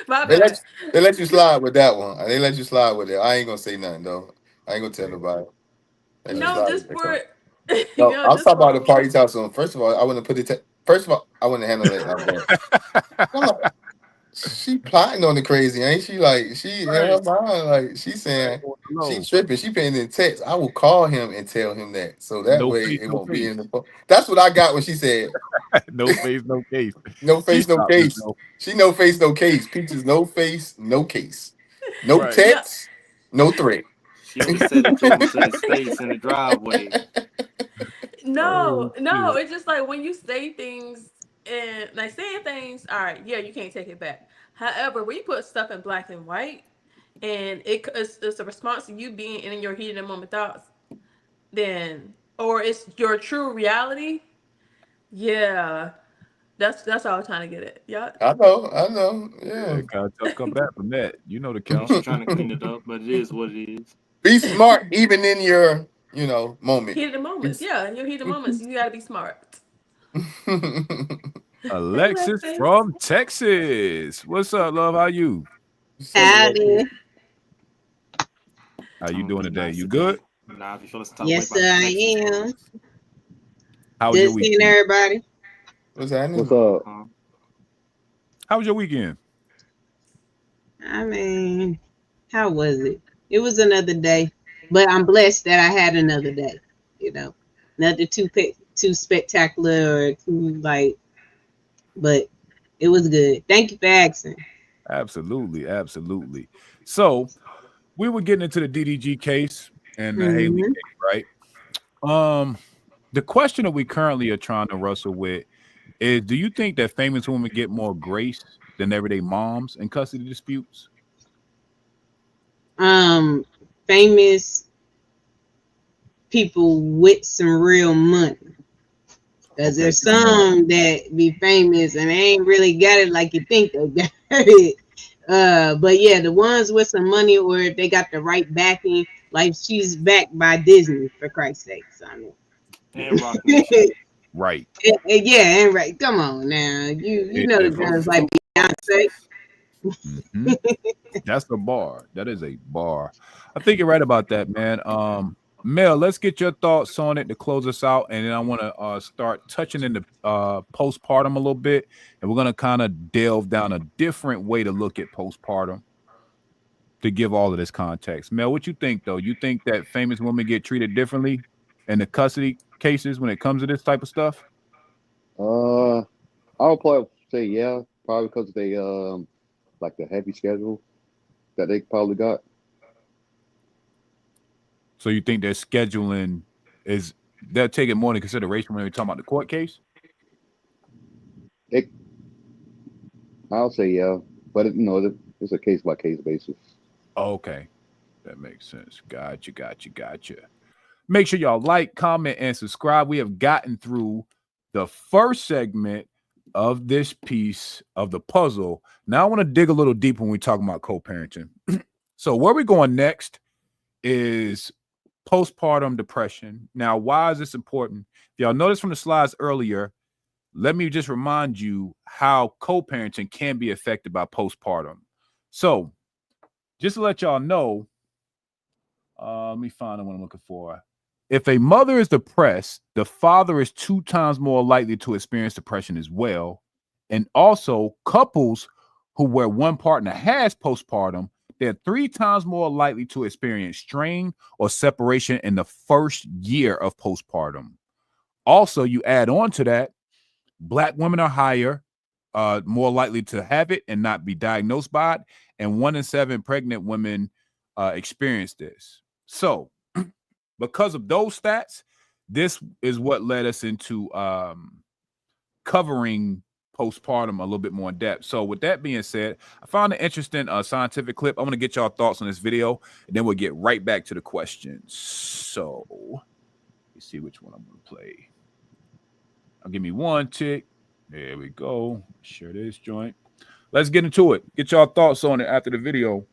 My They let you slide with that one. They let you slide with it. I ain't gonna say nothing though. I ain't gonna tell nobody. No, just for no, I was talking about the party top song. First of all, I wouldn't put it. First of all, I wouldn't handle it like that. She plotting on the crazy, ain't she? Like she in her mind, like she's saying she tripping. She putting in text. I will call him and tell him that, so that way it won't be in the phone. That's what I got when she said, "No face, no case." No face, no case. She no face, no case. Peaches, no face, no case. No text, no threat. She would have said it to him to his face in the driveway. No, it's just like when you say things and like saying things, all right, yeah, you can't take it back. However, when you put stuff in black and white and it's a response to you being in your heated moment thoughts, then or it's your true reality, yeah. That's all I'm trying to get at. Yeah. I know. Yeah. Gotta come back from that. You know the I'm count. just trying to clean it up, but it is what it is. Be smart even in your, moment. Heat of the moments. Yeah, in your heat of moments, you gotta be smart. Alexis from Texas. What's up, love? How you? Howdy. How you doing today? You good? Nah, if you feel Yes, sir, I am. How was your Good seeing weekend? everybody. What's happening? What's up? How was your weekend? I mean, how was it? It was another day, but I'm blessed that I had another day. Nothing too spectacular or too but it was good. Thank you for asking. Absolutely. So we were getting into the DDG case and the Haley case, right? The question that we currently are trying to wrestle with is, do you think that famous women get more grace than everyday moms in custody disputes? Famous people with some real money. Because there's some that be famous and they ain't really got it like you think they got it. But yeah, the ones with some money, or if they got the right backing, like she's backed by Disney, for Christ's sake. I mean, And Rock Nation. Right. Yeah, and right. Come on now. You know the girls like Beyonce. That's the bar. That is a bar. I think you're right about that, man. Mel, let's get your thoughts on it to close us out, and then I want to start touching into postpartum a little bit, and we're going to kind of delve down a different way to look at postpartum to give all of this context. Mel, what you think, though? You think that famous women get treated differently in the custody cases when it comes to this type of stuff? I would probably say yeah, probably because they like the heavy schedule that they probably got. So you think their scheduling they'll take it more into consideration when we're talking about the court case? I'll say yeah, but it's a case by case basis. Okay, that makes sense. Gotcha. Make sure y'all like, comment, and subscribe. We have gotten through the first segment of this piece of the puzzle. Now I want to dig a little deeper when we talk about co-parenting. So where we're going next is postpartum depression. Now, why is this important? If y'all noticed from the slides earlier, let me just remind you how co-parenting can be affected by postpartum. So just to let y'all know, let me find what I'm looking for. If a mother is depressed, the father is 2 times more likely to experience depression as well. And also, couples where one partner has postpartum, they're 3 times more likely to experience strain or separation in the first year of postpartum. Also, you add on to that, Black women are higher, more likely to have it and not be diagnosed by it. And 1 in 7 pregnant women experience this. So, because of those stats, this is what led us into covering postpartum a little bit more in depth. So with that being said, I found an interesting scientific clip. I'm going to get y'all thoughts on this video, and then we'll get right back to the questions. So let's see which one I'm going to play. I'll give me one tick. There we go. Share this joint. Let's get into it. Get y'all thoughts on it after the video.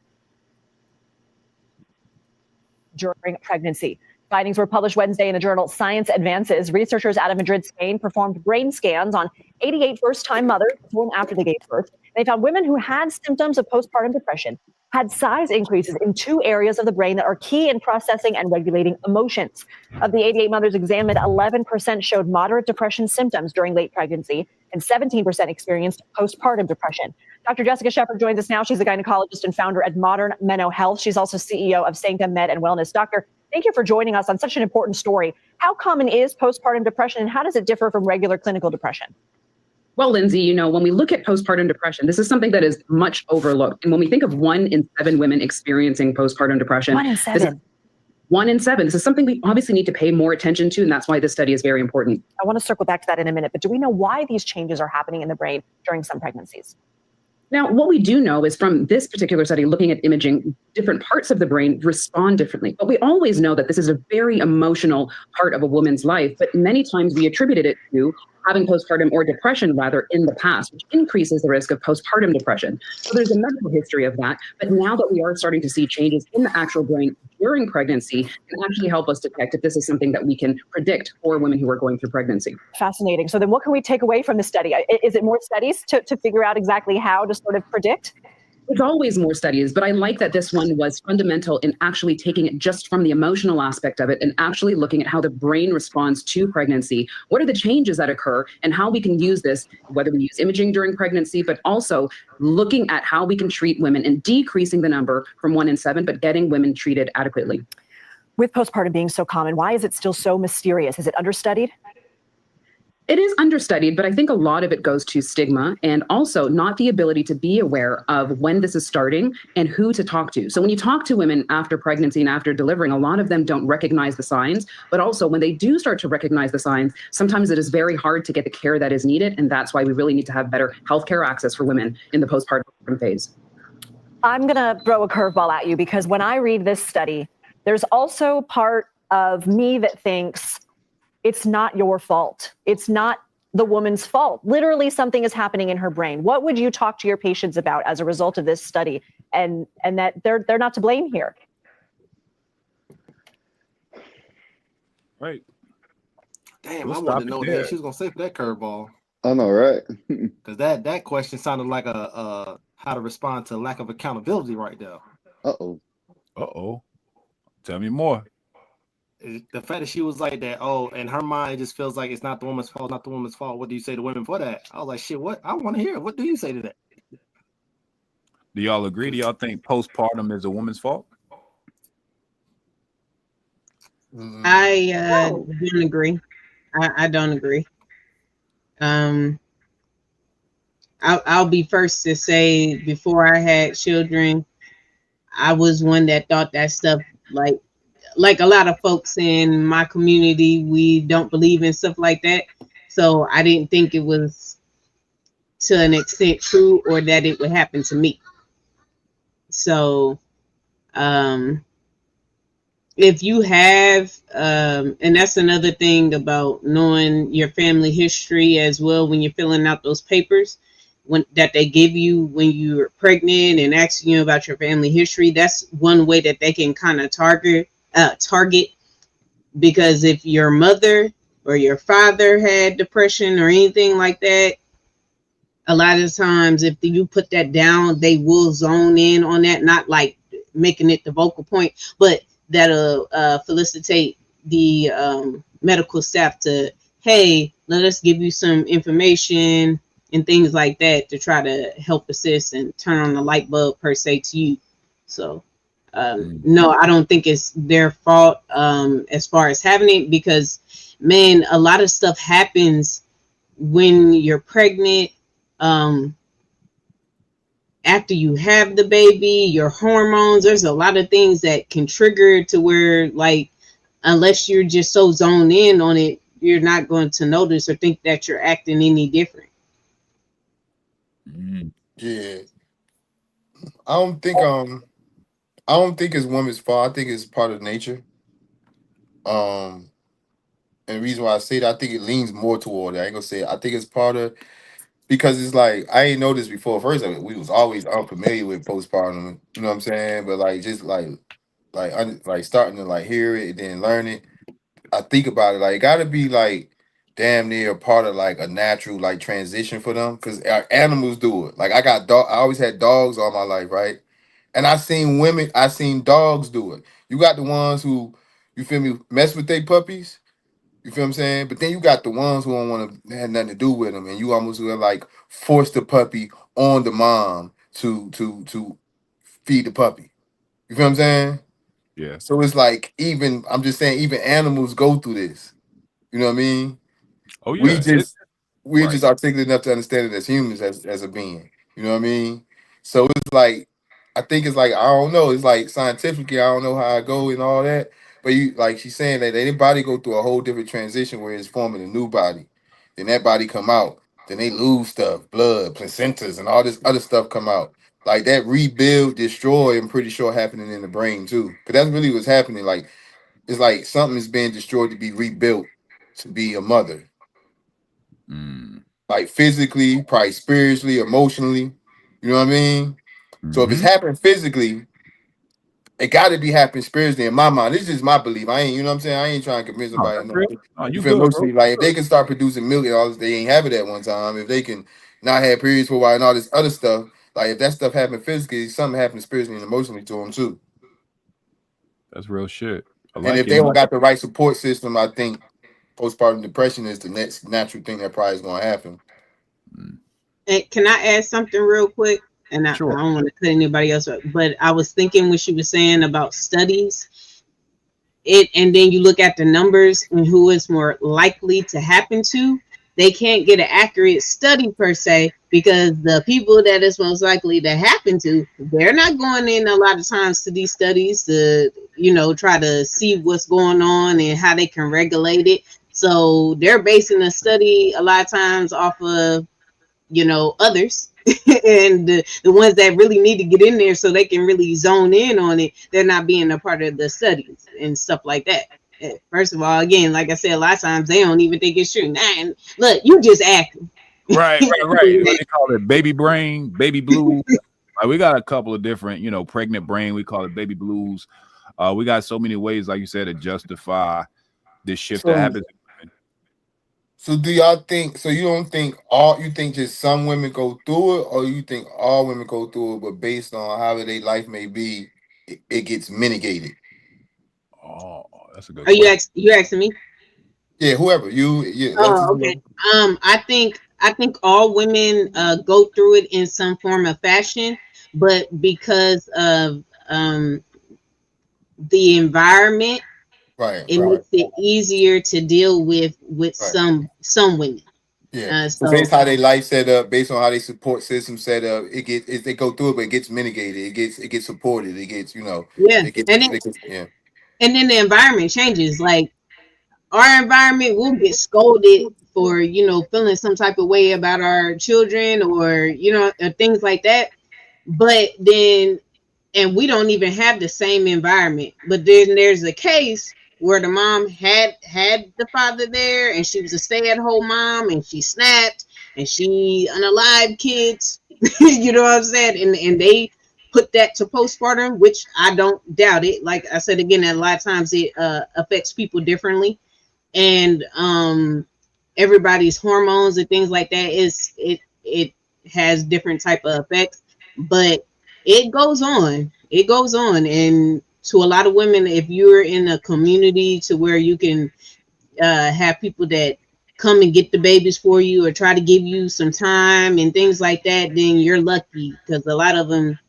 During pregnancy. Findings were published Wednesday in the journal Science Advances. Researchers out of Madrid, Spain, performed brain scans on 88 first-time mothers before and after they gave birth. They found women who had symptoms of postpartum depression had size increases in 2 areas of the brain that are key in processing and regulating emotions. Of the 88 mothers examined, 11% showed moderate depression symptoms during late pregnancy, and 17% experienced postpartum depression. Dr. Jessica Shepard joins us now. She's a gynecologist and founder at Modern Menno Health. She's also CEO of Sanctum Med and Wellness. Doctor, thank you for joining us on such an important story. How common is postpartum depression, and how does it differ from regular clinical depression? Well, Lindsay, when we look at postpartum depression, this is something that is much overlooked. And when we think of 1 in 7 women experiencing postpartum depression, 1 in 7. 1 in 7. This is something we obviously need to pay more attention to, and that's why this study is very important. I want to circle back to that in a minute, but do we know why these changes are happening in the brain during some pregnancies? Now, what we do know is from this particular study, looking at imaging, different parts of the brain respond differently. But we always know that this is a very emotional part of a woman's life, but many times we attributed it to having postpartum or depression rather in the past, which increases the risk of postpartum depression. So there's a medical history of that. But now that we are starting to see changes in the actual brain during pregnancy, can actually help us detect if this is something that we can predict for women who are going through pregnancy. Fascinating. So then what can we take away from the study? Is it more studies to figure out exactly how to sort of predict? There's always more studies, but I like that this one was fundamental in actually taking it just from the emotional aspect of it and actually looking at how the brain responds to pregnancy. What are the changes that occur and how we can use this, whether we use imaging during pregnancy, but also looking at how we can treat women and decreasing the number from 1 in 7, but getting women treated adequately. With postpartum being so common, why is it still so mysterious? Is it understudied? It is understudied, but I think a lot of it goes to stigma and also not the ability to be aware of when this is starting and who to talk to. So when you talk to women after pregnancy and after delivering, a lot of them don't recognize the signs, but also when they do start to recognize the signs, sometimes it is very hard to get the care that is needed. And that's why we really need to have better healthcare access for women in the postpartum phase. I'm going to throw a curveball at you because when I read this study, there's also part of me that thinks it's not your fault. It's not the woman's fault. Literally something is happening in her brain. What would you talk to your patients about as a result of this study and that they're not to blame here? Right. Damn, We'll I wanted to stop know it what the hell there. she was gonna say for that curveball. I know, right? Because that question sounded like a how to respond to lack of accountability right there. Uh-oh. Uh-oh. Tell me more. The fact that she was like that, oh, and her mind just feels like it's not the woman's fault, not the woman's fault. What do you say to women for that? I was like, shit, what? I want to hear it. What do you say to that? Do y'all agree? Do y'all think postpartum is a woman's fault? I don't agree. I don't agree. I'll be first to say before I had children, I was one that thought that stuff like a lot of folks in my community, we don't believe in stuff like that. So I didn't think it was to an extent true or that it would happen to me. So if you have, and that's another thing about knowing your family history as well when you're filling out those papers that they give you when you're pregnant and asking you about your family history, that's one way that they can kind of target, because if your mother or your father had depression or anything like that, a lot of times if you put that down, they will zone in on that, not like making it the vocal point, but that'll felicitate the medical staff to, hey, let us give you some information and things like that to try to help assist and turn on the light bulb per se to you. So no, I don't think it's their fault as far as having it, because man, a lot of stuff happens when you're pregnant, after you have the baby, your hormones, there's a lot of things that can trigger to where, like, unless you're just so zoned in on it, you're not going to notice or think that you're acting any different. Yeah. I don't think it's woman's fault. I think it's part of nature. And the reason why I say that, I think it leans more toward it. I ain't gonna say it. I think it's part of, because it's like I ain't know this before. First of it, we was always unfamiliar with postpartum. You know what I'm saying? But like just like starting to like hear it and then learn it. I think about it like it got to be like damn near a part of like a natural like transition for them, because animals do it. Like I always had dogs all my life, right? And I seen dogs do it. You got the ones who, you feel me, mess with their puppies. You feel what I'm saying? But then you got the ones who don't want to have nothing to do with them, and you almost gonna like force the puppy on the mom to feed the puppy. You feel what I'm saying? Yeah. So it's like I'm just saying even animals go through this. You know what I mean? Oh yeah. We're Right. just articulate enough to understand it as humans, as a being. You know what I mean? So it's like I think it's like I don't know. It's like scientifically I don't know how I go and all that. But you like she's saying that anybody go through a whole different transition where it's forming a new body. Then that body come out. Then they lose stuff, blood, placentas, and all this other stuff come out. Like that rebuild, destroy, I'm pretty sure happening in the brain too. But that's really what's happening. Like it's like something is being destroyed to be rebuilt to be a mother. Like physically, probably spiritually, emotionally. You know what I mean? So if it's happening physically, it got to be happening spiritually in my mind. This is just my belief. I ain't, you know what I'm saying? I ain't trying to convince nobody. You feel emotionally, like if they can start producing milk and all this, they ain't have it at one time. If they can not have periods for a while and all this other stuff, like if that stuff happened physically, something happened spiritually and emotionally to them too. That's real shit. And if they don't got the right support system, I think postpartum depression is the next natural thing that probably is going to happen. And can I add something real quick? And I don't want to cut anybody else up, but I was thinking when she was saying about studies, and then you look at the numbers and who is more likely to happen to, they can't get an accurate study per se, because the people that is most likely to happen to, they're not going in a lot of times to these studies to, try to see what's going on and how they can regulate it. So they're basing a study a lot of times off of, others. And the ones that really need to get in there so they can really zone in on it, they're not being a part of the studies and stuff like that. First of all, again, like I said, a lot of times they don't even think it's true. And look, you just act. Right. What they call it, baby brain, baby blues. Like we got a couple of different, pregnant brain. We call it baby blues. We got so many ways, like you said, to justify this shift that happens. So do y'all think, so you think just some women go through it, or you think all women go through it, but based on how their life may be, it gets mitigated? Oh, that's a good question. You asking me? Yeah, whoever. Yeah. Oh, okay. I think all women go through it in some form of fashion, but because of the environment, it makes it easier to deal with some women. Yeah. So based on how their life set up, based on how their support system set up, they go through it, but it gets mitigated. It gets supported. It gets, And then the environment changes. Like our environment will get scolded for, feeling some type of way about our children or, things like that. But then, and we don't even have the same environment. But then there's a case where the mom had the father there and she was a stay-at-home mom and she snapped and she unalived kids. You know what I'm saying? And they put that to postpartum, which I don't doubt it. Like I said, again, a lot of times it affects people differently. And everybody's hormones and things like that it has different type of effects, but it goes on. And to a lot of women, if you're in a community to where you can have people that come and get the babies for you or try to give you some time and things like that, then you're lucky, because a lot of them,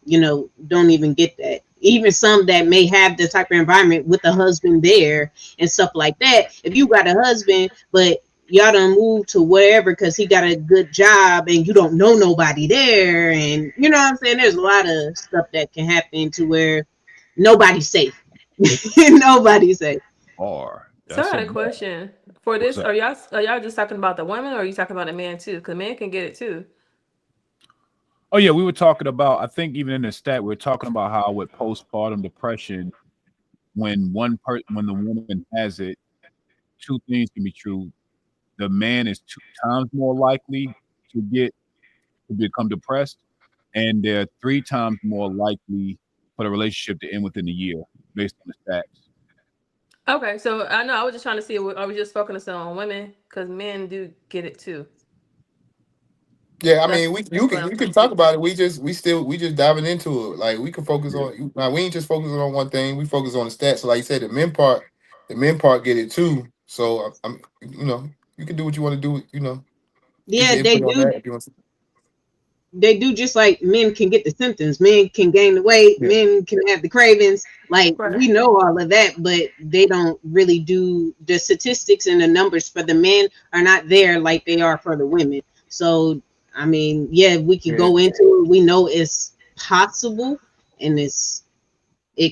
don't even get that. Even some that may have the type of environment with a husband there and stuff like that. If you got a husband, but y'all done move to wherever because he got a good job and you don't know nobody there, and you know what I'm saying, there's a lot of stuff that can happen to where nobody's safe. Nobody's safe. So I had a question for this. Are y'all just talking about the women, or are you talking about the man too? Because men can get it too. Oh yeah, we were talking about, I think even in the stat, we we're talking about how with postpartum depression, when the woman has it, two things can be true. The man is 2 times more likely to become depressed, and they're 3 times more likely for the relationship to end within a year, based on the stats. Okay, so I know I was just trying to see, are we just focusing on women? Because men do get it too. Yeah, I mean, you can talk about it. We just diving into it. Like we can focus on. Now we ain't just focusing on one thing. We focus on the stats. So like you said, the men part get it too. So I'm you can do what you want to do. Yeah, they do. They do, just like men can get the symptoms. Men can gain the weight. Yeah. Men can have the cravings. Like we know all of that, but they don't really do the statistics, and the numbers for the men are not there like they are for the women. So I mean, yeah, we can go into it. We know it's possible and it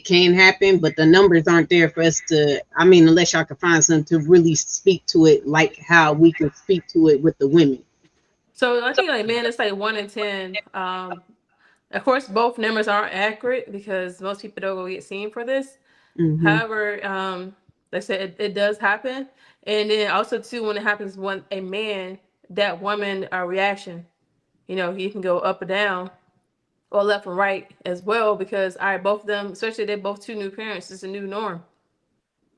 can happen, but the numbers aren't there for us to, I mean, unless y'all can find something to really speak to it like how we can speak to it with the women. So I think like men, it's like 1 in 10. Of course, both numbers aren't accurate because most people don't go get seen for this. Mm-hmm. However, like I said, it does happen. And then also too, when it happens when a man that woman reaction. You know, he can go up or down or left and right as well, because both of them, especially they're both two new parents, it's a new norm.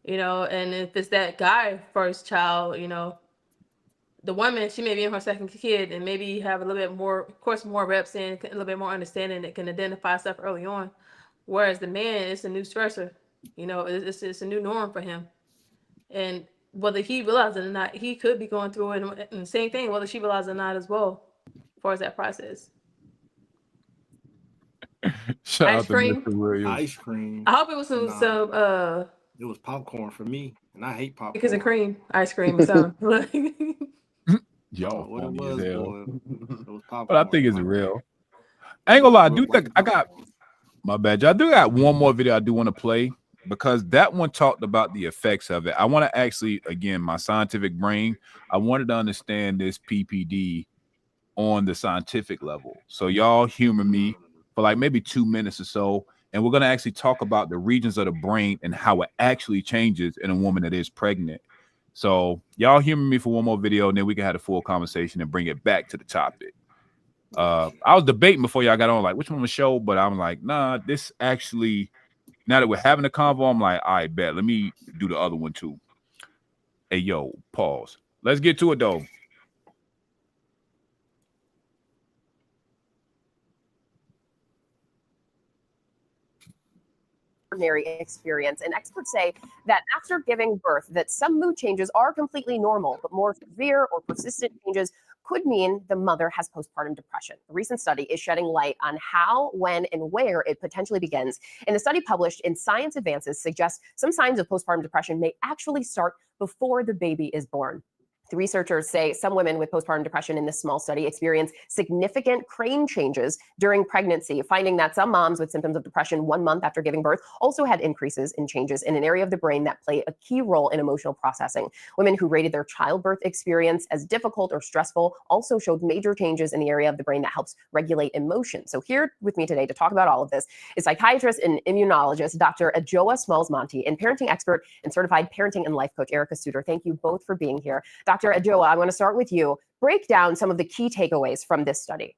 You know, and if it's that guy first child, you know, the woman, she may be in her second kid and maybe have a little bit more, of course, more reps and a little bit more understanding that can identify stuff early on. Whereas the man, it's a new stressor. You know, it's a new norm for him. And whether he realizes it or not, he could be going through it. And the same thing, whether she realizes it or not as well, as far as that process. Shout Ice out to cream. Mr. Williams. Ice cream. I hope it was some It was popcorn for me, and I hate popcorn. because of cream, ice cream or something. Y'all what it funny was, as hell. boy, it was popcorn. But I think it's real. I ain't gonna lie, I do think I got my bad. I do got one more video I do want to play, because that one talked about the effects of it. I want to actually, again, my scientific brain, I wanted to understand this PPD on the scientific level. So y'all humor me for like maybe 2 minutes or so, and we're going to actually talk about the regions of the brain and how it actually changes in a woman that is pregnant. So y'all humor me for one more video, and then we can have a full conversation and bring it back to the topic. I was debating before y'all got on, like, which one to show, but I'm like, nah, this actually, now that we're having a convo, I'm like, all right, bet, let me do the other one too. Hey, yo, pause. Let's get to it, though. Experience, and experts say that after giving birth, that some mood changes are completely normal, but more severe or persistent changes could mean the mother has postpartum depression. A recent study is shedding light on how, when, and where it potentially begins. And a study published in Science Advances suggests some signs of postpartum depression may actually start before the baby is born. The researchers say some women with postpartum depression in this small study experience significant brain changes during pregnancy, finding that some moms with symptoms of depression 1 month after giving birth also had increases in changes in an area of the brain that play a key role in emotional processing. Women who rated their childbirth experience as difficult or stressful also showed major changes in the area of the brain that helps regulate emotion. So here with me today to talk about all of this is psychiatrist and immunologist Dr. Adjoa Smalls-Monty and parenting expert and certified parenting and life coach Erica Suter. Thank you both for being here. Dr. Adjoa, I want to start with you. Break down some of the key takeaways from this study.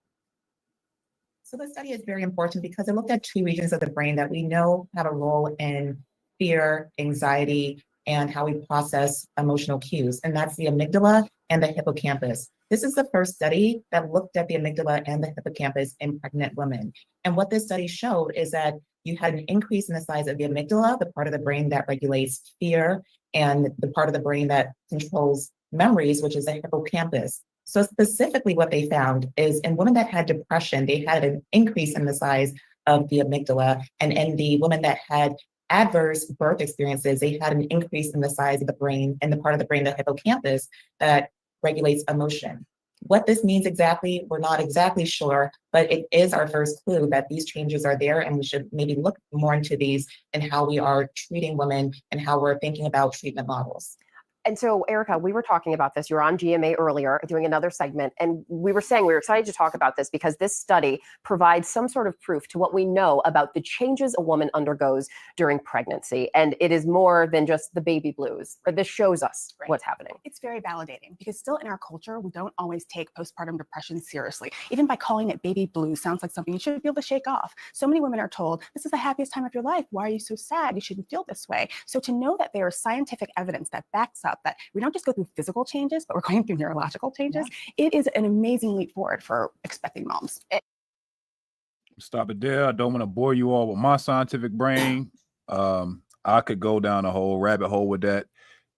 So the study is very important because it looked at two regions of the brain that we know have a role in fear, anxiety, and how we process emotional cues, and that's the amygdala and the hippocampus. This is the first study that looked at the amygdala and the hippocampus in pregnant women. And what this study showed is that you had an increase in the size of the amygdala, the part of the brain that regulates fear, and the part of the brain that controls memories, which is the hippocampus. So specifically what they found is in women that had depression, they had an increase in the size of the amygdala. And in the women that had adverse birth experiences, they had an increase in the size of the brain and the part of the brain, the hippocampus, that regulates emotion. What this means exactly, we're not exactly sure, but it is our first clue that these changes are there, and we should maybe look more into these and how we are treating women and how we're thinking about treatment models. And so, Erica, we were talking about this. You were on GMA earlier doing another segment, and we were saying we were excited to talk about this because this study provides some sort of proof to what we know about the changes a woman undergoes during pregnancy. And it is more than just the baby blues. This shows us what's happening. It's very validating because still in our culture, we don't always take postpartum depression seriously. Even by calling it baby blues sounds like something you should be able to shake off. So many women are told, this is the happiest time of your life. Why are you so sad? You shouldn't feel this way. So to know that there is scientific evidence that backs up that we don't just go through physical changes, but we're going through neurological changes. Yeah. It is an amazing leap forward for expecting moms. Stop it there. I don't want to bore you all with my scientific brain. I could go down a whole rabbit hole with that,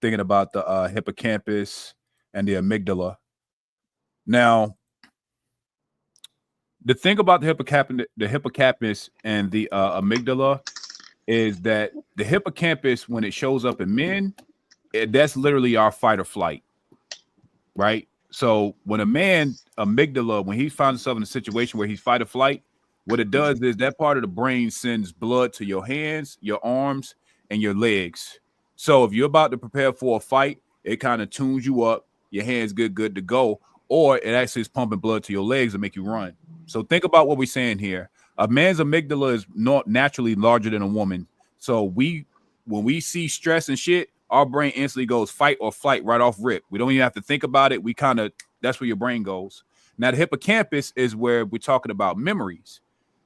thinking about the hippocampus and the amygdala. Now, the thing about the hippocampus and the amygdala is that the hippocampus, when it shows up in men, that's literally our fight or flight, right? So when a man amygdala, when he finds himself in a situation where he's fight or flight, what it does is that part of the brain sends blood to your hands, your arms, and your legs. So if you're about to prepare for a fight, it kind of tunes you up, your hands good to go, or it actually is pumping blood to your legs to make you run. So think about what we're saying here. A man's amygdala is not naturally larger than a woman. So when we see stress and shit, our brain instantly goes fight or flight right off rip. We don't even have to think about it. We kind of That's where your brain goes. Now, the hippocampus is where we're talking about memories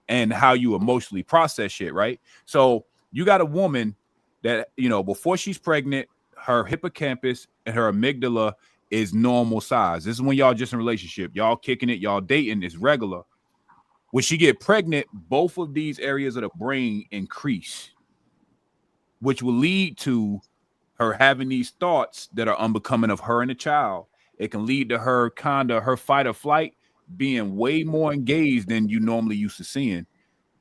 and how you emotionally process shit, right? So you got a woman that, you know, before she's pregnant, her hippocampus and her amygdala is normal size. This is when y'all just in a relationship. Y'all kicking it, y'all dating, is regular. When she get pregnant, both of these areas of the brain increase, which will lead to her having these thoughts that are unbecoming of her and the child. It can lead to her her fight or flight being way more engaged than you normally used to seeing.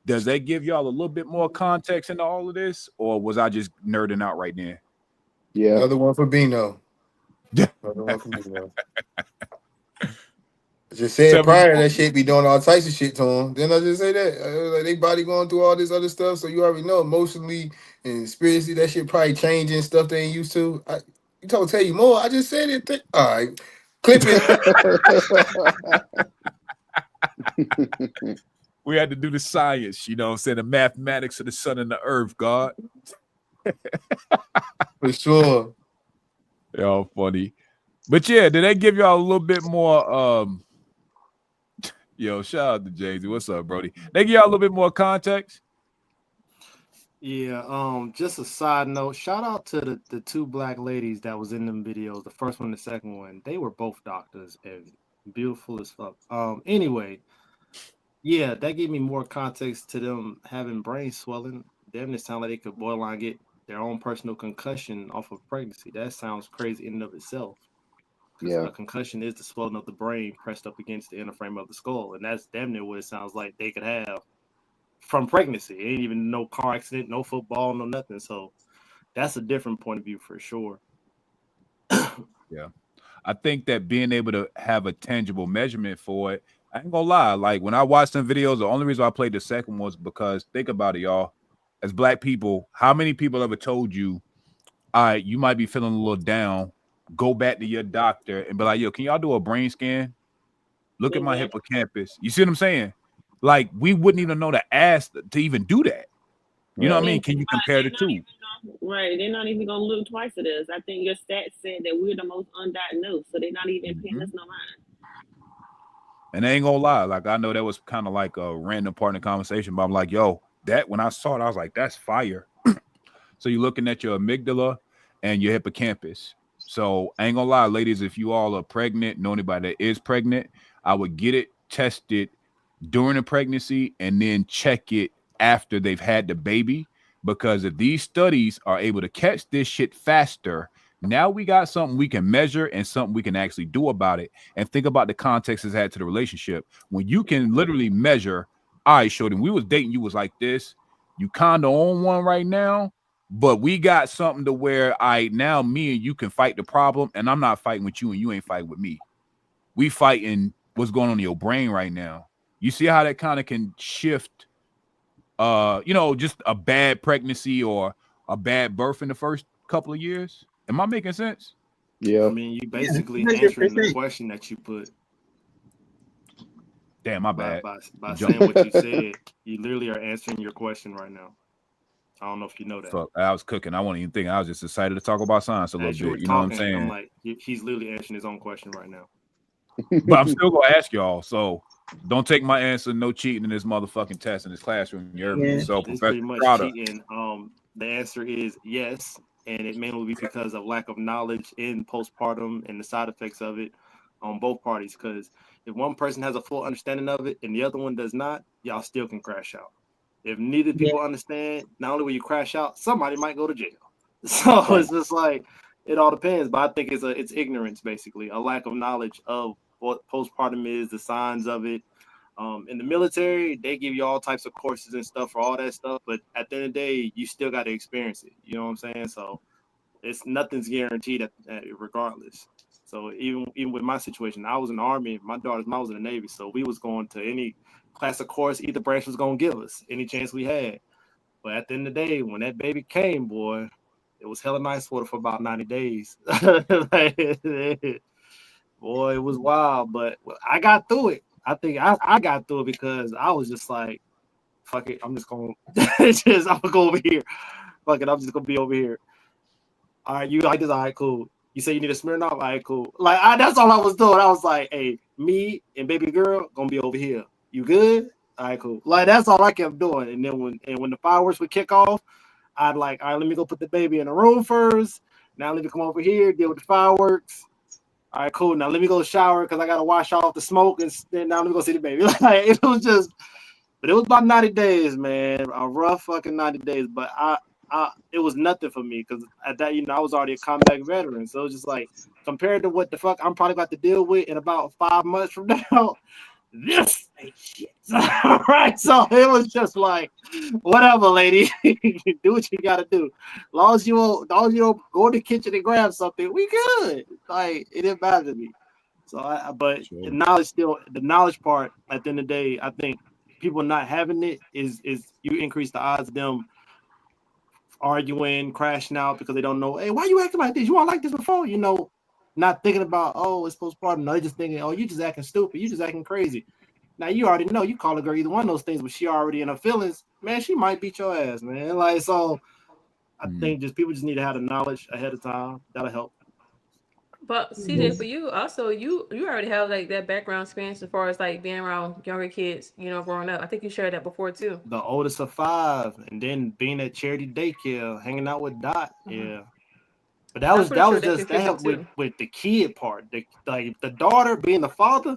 Does that give y'all a little bit more context into all of this, or was I just nerding out right there? Yeah. Another one for Bino. Another one for Bino. I just said prior that shit be doing all types of shit to them. Didn't I just say that? Like they body going through all this other stuff, so you already know emotionally and spiritually that shit probably changing stuff they ain't used to. You told tell you more. I just said it. All right, clip it. We had to do the science, you know what I'm saying? The mathematics of the sun and the earth, God. For sure. Y'all funny. But yeah, did that give y'all a little bit more yo, shout out to Jamesy. What's up, Brody? They give y'all a little bit more context. Yeah, just a side note, shout out to the two black ladies that was in them videos, the first one and the second one. They were both doctors and beautiful as fuck. Anyway, yeah, that gave me more context to them having brain swelling. Them, it sounded like they could borderline get their own personal concussion off of pregnancy. That sounds crazy in and of itself. Yeah. A concussion is the swelling of the brain pressed up against the inner frame of the skull, and that's damn near what it sounds like they could have from pregnancy. It ain't even no car accident, no football, no nothing. So that's a different point of view for sure. Yeah. I think that being able to have a tangible measurement for it, I ain't gonna lie. Like when I watched some videos, the only reason I played the second was because think about it, y'all. As black people, how many people ever told you, all right, you might be feeling a little down, go back to your doctor and be like, yo, can y'all do a brain scan? Look at my hippocampus. You see what I'm saying? Like we wouldn't even know to ask to even do that. You know what I mean? Can you compare the two? Right, they're not even gonna look twice at us. I think your stats said that we're the most undiagnosed, so they're not even paying us no mind. And I ain't gonna lie, like I know that was kind of like a random part in the conversation, but I'm like, yo, that when I saw it, I was like, that's fire. So you're looking at your amygdala and your hippocampus. So I ain't gonna lie, ladies, if you all are pregnant, know anybody that is pregnant, I would get it tested during the pregnancy and then check it after they've had the baby. Because if these studies are able to catch this shit faster, now we got something we can measure and something we can actually do about it. And think about the context it's had to the relationship. When you can literally measure, all right, shorty, we was dating, you was like this. You kind of on one right now, but we got something to where now me and you can fight the problem, and I'm not fighting with you and you ain't fighting with me. We fighting what's going on in your brain right now. You see how that kind of can shift just a bad pregnancy or a bad birth in the first couple of years. Am I making sense? Yeah. I mean, you basically answering the question that you put. Damn, my bad. By saying what you said, you literally are answering your question right now. I don't know if you know that. So I was cooking. I wasn't even thinking. I was just excited to talk about science a little bit. You know what I'm saying? I'm like, he's literally answering his own question right now. But I'm still gonna ask y'all. So don't take my answer. No cheating in this motherfucking test in this classroom. You're so It's pretty much cheating. The answer is yes, and it mainly be because of lack of knowledge in postpartum and the side effects of it on both parties. Because if one person has a full understanding of it and the other one does not, y'all still can crash out. If neither people understand, not only will you crash out, somebody might go to jail. So it's just like it all depends. But I think it's ignorance, basically, a lack of knowledge of what postpartum is, the signs of it. In the military, they give you all types of courses and stuff for all that stuff, but at the end of the day, you still got to experience it. You know what I'm saying? So nothing's guaranteed regardless. So even with my situation, I was in the Army, my daughter's mom was in the Navy, so we was going to any class of course either branch was gonna give us any chance we had. But at the end of the day, when that baby came, boy, it was hella nice for about 90 days. Boy, it was wild, but I got through it. I think I got through it because I was just like, fuck it, I'm just gonna I'm gonna go over here. Fuck it, I'm just gonna be over here. All right, you like this? All right, cool. You say you need a Smirnoff? All right, cool. Like that's all I was doing. I was like, hey, me and baby girl gonna be over here. You good? All right, cool. Like that's all I kept doing. And then when the fireworks would kick off, I'd like, all right, let me go put the baby in the room first. Now let me come over here, deal with the fireworks. All right, cool. Now let me go shower because I gotta wash off the smoke, and then now let me go see the baby. Like it was just, but it was about 90 days, man. A rough fucking 90 days. But it was nothing for me because at that, I was already a combat veteran. So it was just like compared to what the fuck I'm probably about to deal with in about 5 months from now. This ain't shit. Right. So it was just like, whatever, lady. Do what you gotta do. As long as you don't go in the kitchen and grab something, we good. Like it didn't matter to me. So sure. The knowledge part at the end of the day, I think people not having it is you increase the odds of them arguing, crashing out because they don't know, hey, why you acting like this? You weren't like this before, not thinking about, oh, it's postpartum. No, they're just thinking, oh, you just acting stupid. You just acting crazy. Now, you already know. You call a girl either one of those things, but she already in her feelings. Man, she might beat your ass, man. Like, so I think people just need to have the knowledge ahead of time. That'll help. But CJ, for you, also, you already have like that background experience as far as like being around younger kids, growing up. I think you shared that before too. The oldest of 5, and then being at charity daycare, hanging out with Dot. Yeah. But that helped with the kid part. The daughter being the father,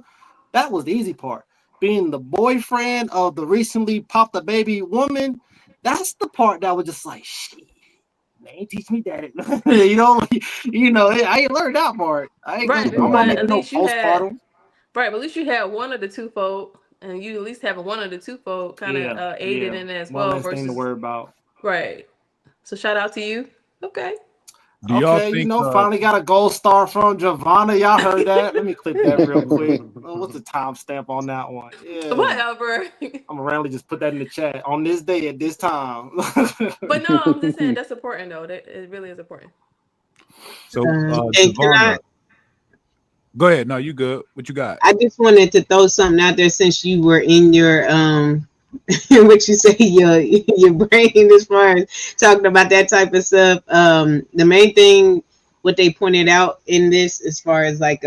that was the easy part. Being the boyfriend of the recently popped a baby woman, that's the part that was just like, shit, they ain't teach me that. I ain't learned that part. I ain't postpartum. Right, but at least you had one of the twofold, and you at least have one of the twofold kind of aided in as well. One less thing to worry about. Right. So shout out to you. Okay. Do y'all think, finally got a gold star from Giovanna. Y'all heard that? Let me click that real quick. What's the timestamp on that one? Yeah. Whatever. I'm gonna randomly just put that in the chat on this day at this time. But no, I'm just saying that's important though. That it really is important. So, Giovanna, go ahead. No, you good. What you got? I just wanted to throw something out there since you were in your what you say your brain as far as talking about that type of stuff. The main thing what they pointed out in this as far as like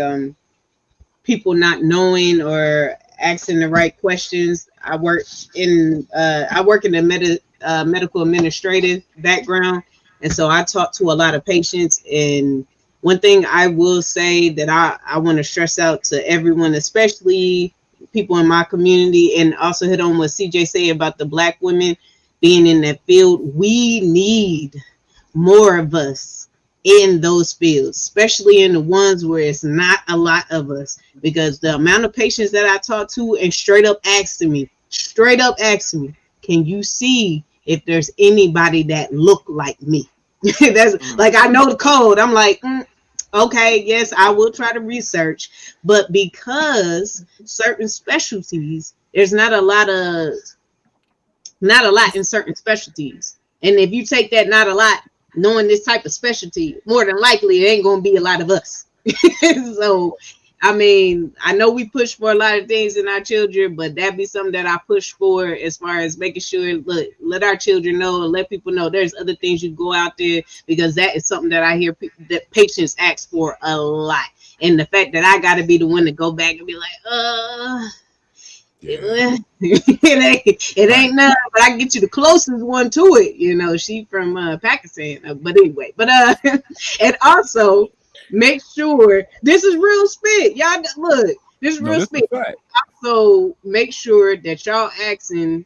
people not knowing or asking the right questions. I work in the medical administrative background, and so I talk to a lot of patients. And one thing I will say that I want to stress out to everyone, especially people in my community, and also hit on what CJ said about the Black women being in that field. We need more of us in those fields, especially in the ones where it's not a lot of us, because the amount of patients that I talk to and straight up asking me, can you see if there's anybody that look like me? That's like, I know the code. I'm like, okay, yes, I will try to research, but because certain specialties, there's not a lot in certain specialties. And if you take that not a lot, knowing this type of specialty, more than likely, it ain't going to be a lot of us. So, I mean, I know we push for a lot of things in our children, but that'd be something that I push for as far as making sure, let our children know, let people know there's other things you go out there, because that is something that I hear that patients ask for a lot. And the fact that I got to be the one to go back and be like, it ain't none, but I can get you the closest one to it. She from Pakistan, but anyway, and also, make sure this is real spit. Y'all look, this is real spit. Also, make sure that y'all asking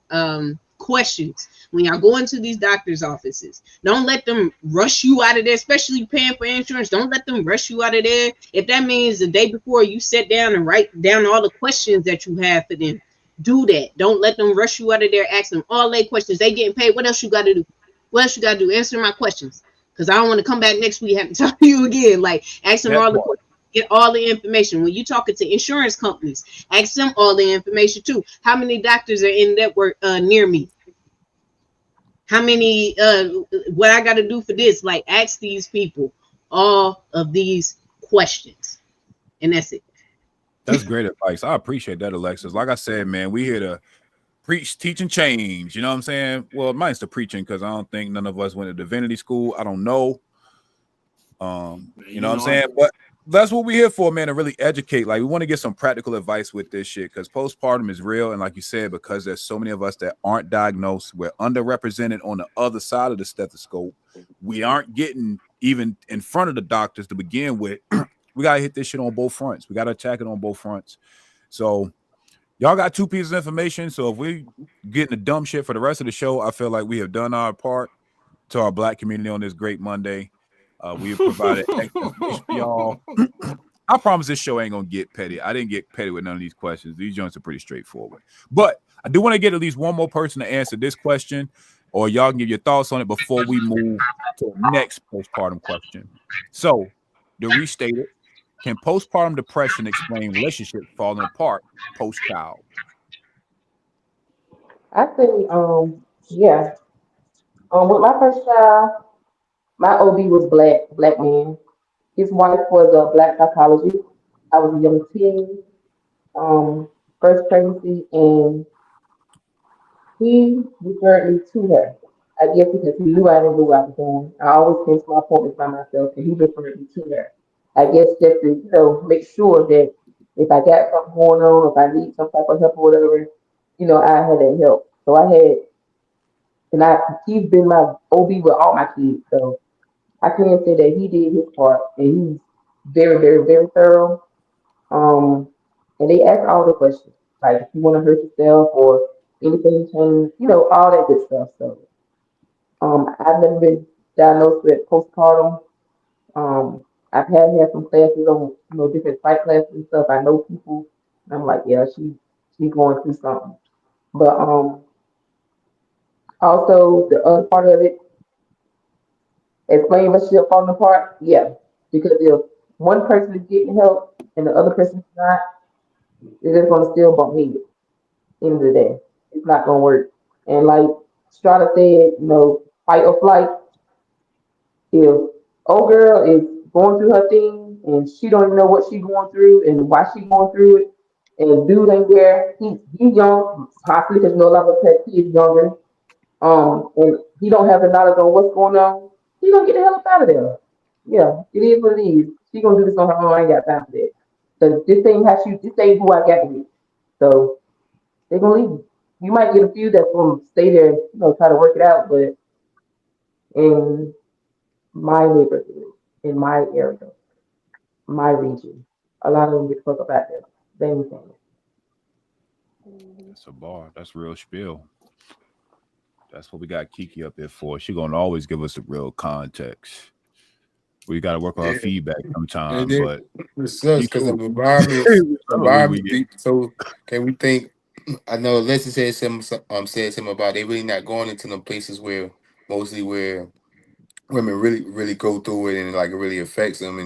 questions when y'all go into these doctors' offices. Don't let them rush you out of there, especially paying for insurance. Don't let them rush you out of there. If that means the day before you sit down and write down all the questions that you have for them, do that. Don't let them rush you out of there. Ask them all their questions. They getting paid. What else you got to do? Answer my questions. Because I don't want to come back next week and have to talk to you again. Like, ask them all the questions. Get all the information. When you're talking to insurance companies, ask them all the information too. How many doctors are in network near me? How many, what I got to do for this? Like, ask these people all of these questions. And that's it. That's great advice. I appreciate that, Alexis. Like I said, man, we here to preach, teach, and change. You know what I'm saying? Well, mine's the preaching, because I don't think none of us went to divinity school. I don't know. You know what I'm saying? But that's what we're here for, man, to really educate. Like, we want to get some practical advice with this shit because postpartum is real. And like you said, because there's so many of us that aren't diagnosed, we're underrepresented on the other side of the stethoscope. We aren't getting even in front of the doctors to begin with. We got to hit this shit on both fronts. We got to attack it on both fronts. So y'all got 2 pieces of information. So if we getting the dumb shit for the rest of the show, I feel like we have done our part to our Black community on this great Monday. We have provided explanation for y'all. I promise this show ain't gonna get petty. I didn't get petty with none of these questions. These joints are pretty straightforward. But I do want to get at least one more person to answer this question, or y'all can give your thoughts on it before we move to the next postpartum question. So, to restate it, can postpartum depression explain relationships falling apart post-child? I think, yeah. With my first child, my OB was black man. His wife was a black psychologist. I was a young teen, first pregnancy, and he referred me to her. I guess because he knew I didn't know what I was doing. I always came to my appointments by myself, and he referred me to her. I guess just to, make sure that if I got something going on, if I need some type of help or whatever, I had that help. So he's been my OB with all my kids. So I can't say that he did his part, and he's very, very, very thorough. And they ask all the questions, like if you want to hurt yourself or anything change, all that good stuff. So, I've never been diagnosed with postpartum. I've had some classes on, different psych classes and stuff. I know people, and I'm like, yeah, she's going through something. But also the other part of it, explain relationship falling apart. Yeah, because if one person is getting help and the other person is not, they're just gonna still bump me. End of the day, it's not gonna work. And like Strata said, fight or flight. If old girl is going through her thing and she don't even know what she's going through and why she going through it, and dude ain't there, he's young, possibly because no longer pet kids younger, and he don't have the knowledge on what's going on, he gonna get the hell up out of there. Yeah, it is what it is. She gonna do this on her own. I ain't got time for that. Cause this ain't who I got with. So they gonna leave. You might get a few that's gonna stay there, try to work it out, but in my neighborhood, in my area, my region, a lot of them get fucked up out there. They ain't saying it. That's a bar. That's real spiel. That's what we got Kiki up there for. She's gonna always give us the real context. We got to work on our feedback sometimes, but it sucks because of environment. So can we think? I know Leslie said something about they really not going into the places where women really go through it and like it really affects them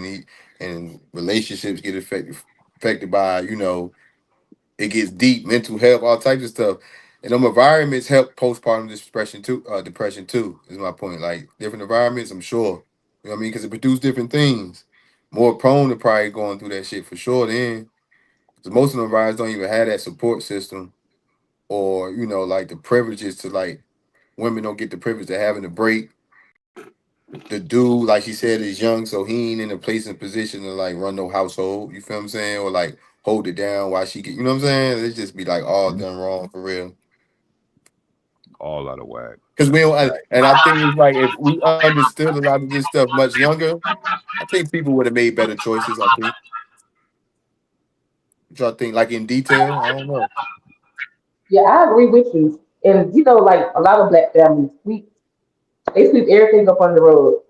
and relationships get affected by it gets deep, mental health, all types of stuff. And them environments help postpartum depression too, is my point. Like different environments, I'm sure. You know what I mean? Because it produces different things. More prone to probably going through that shit for sure then. Because most of the environments don't even have that support system or, like the privileges to like women don't get the privilege of having a break. The dude, like she said, is young, so he ain't in a place and position to like run no household. You feel what I'm saying? Or like hold it down while she get, you know what I'm saying? It just be like all done wrong for real. All out of whack. Because we don't, and I think it's like if we understood a lot of this stuff much younger, I think people would have made better choices. I think. Which I think, like in detail, I don't know. Yeah, I agree with you. And like a lot of black families, they sweep everything up on the road.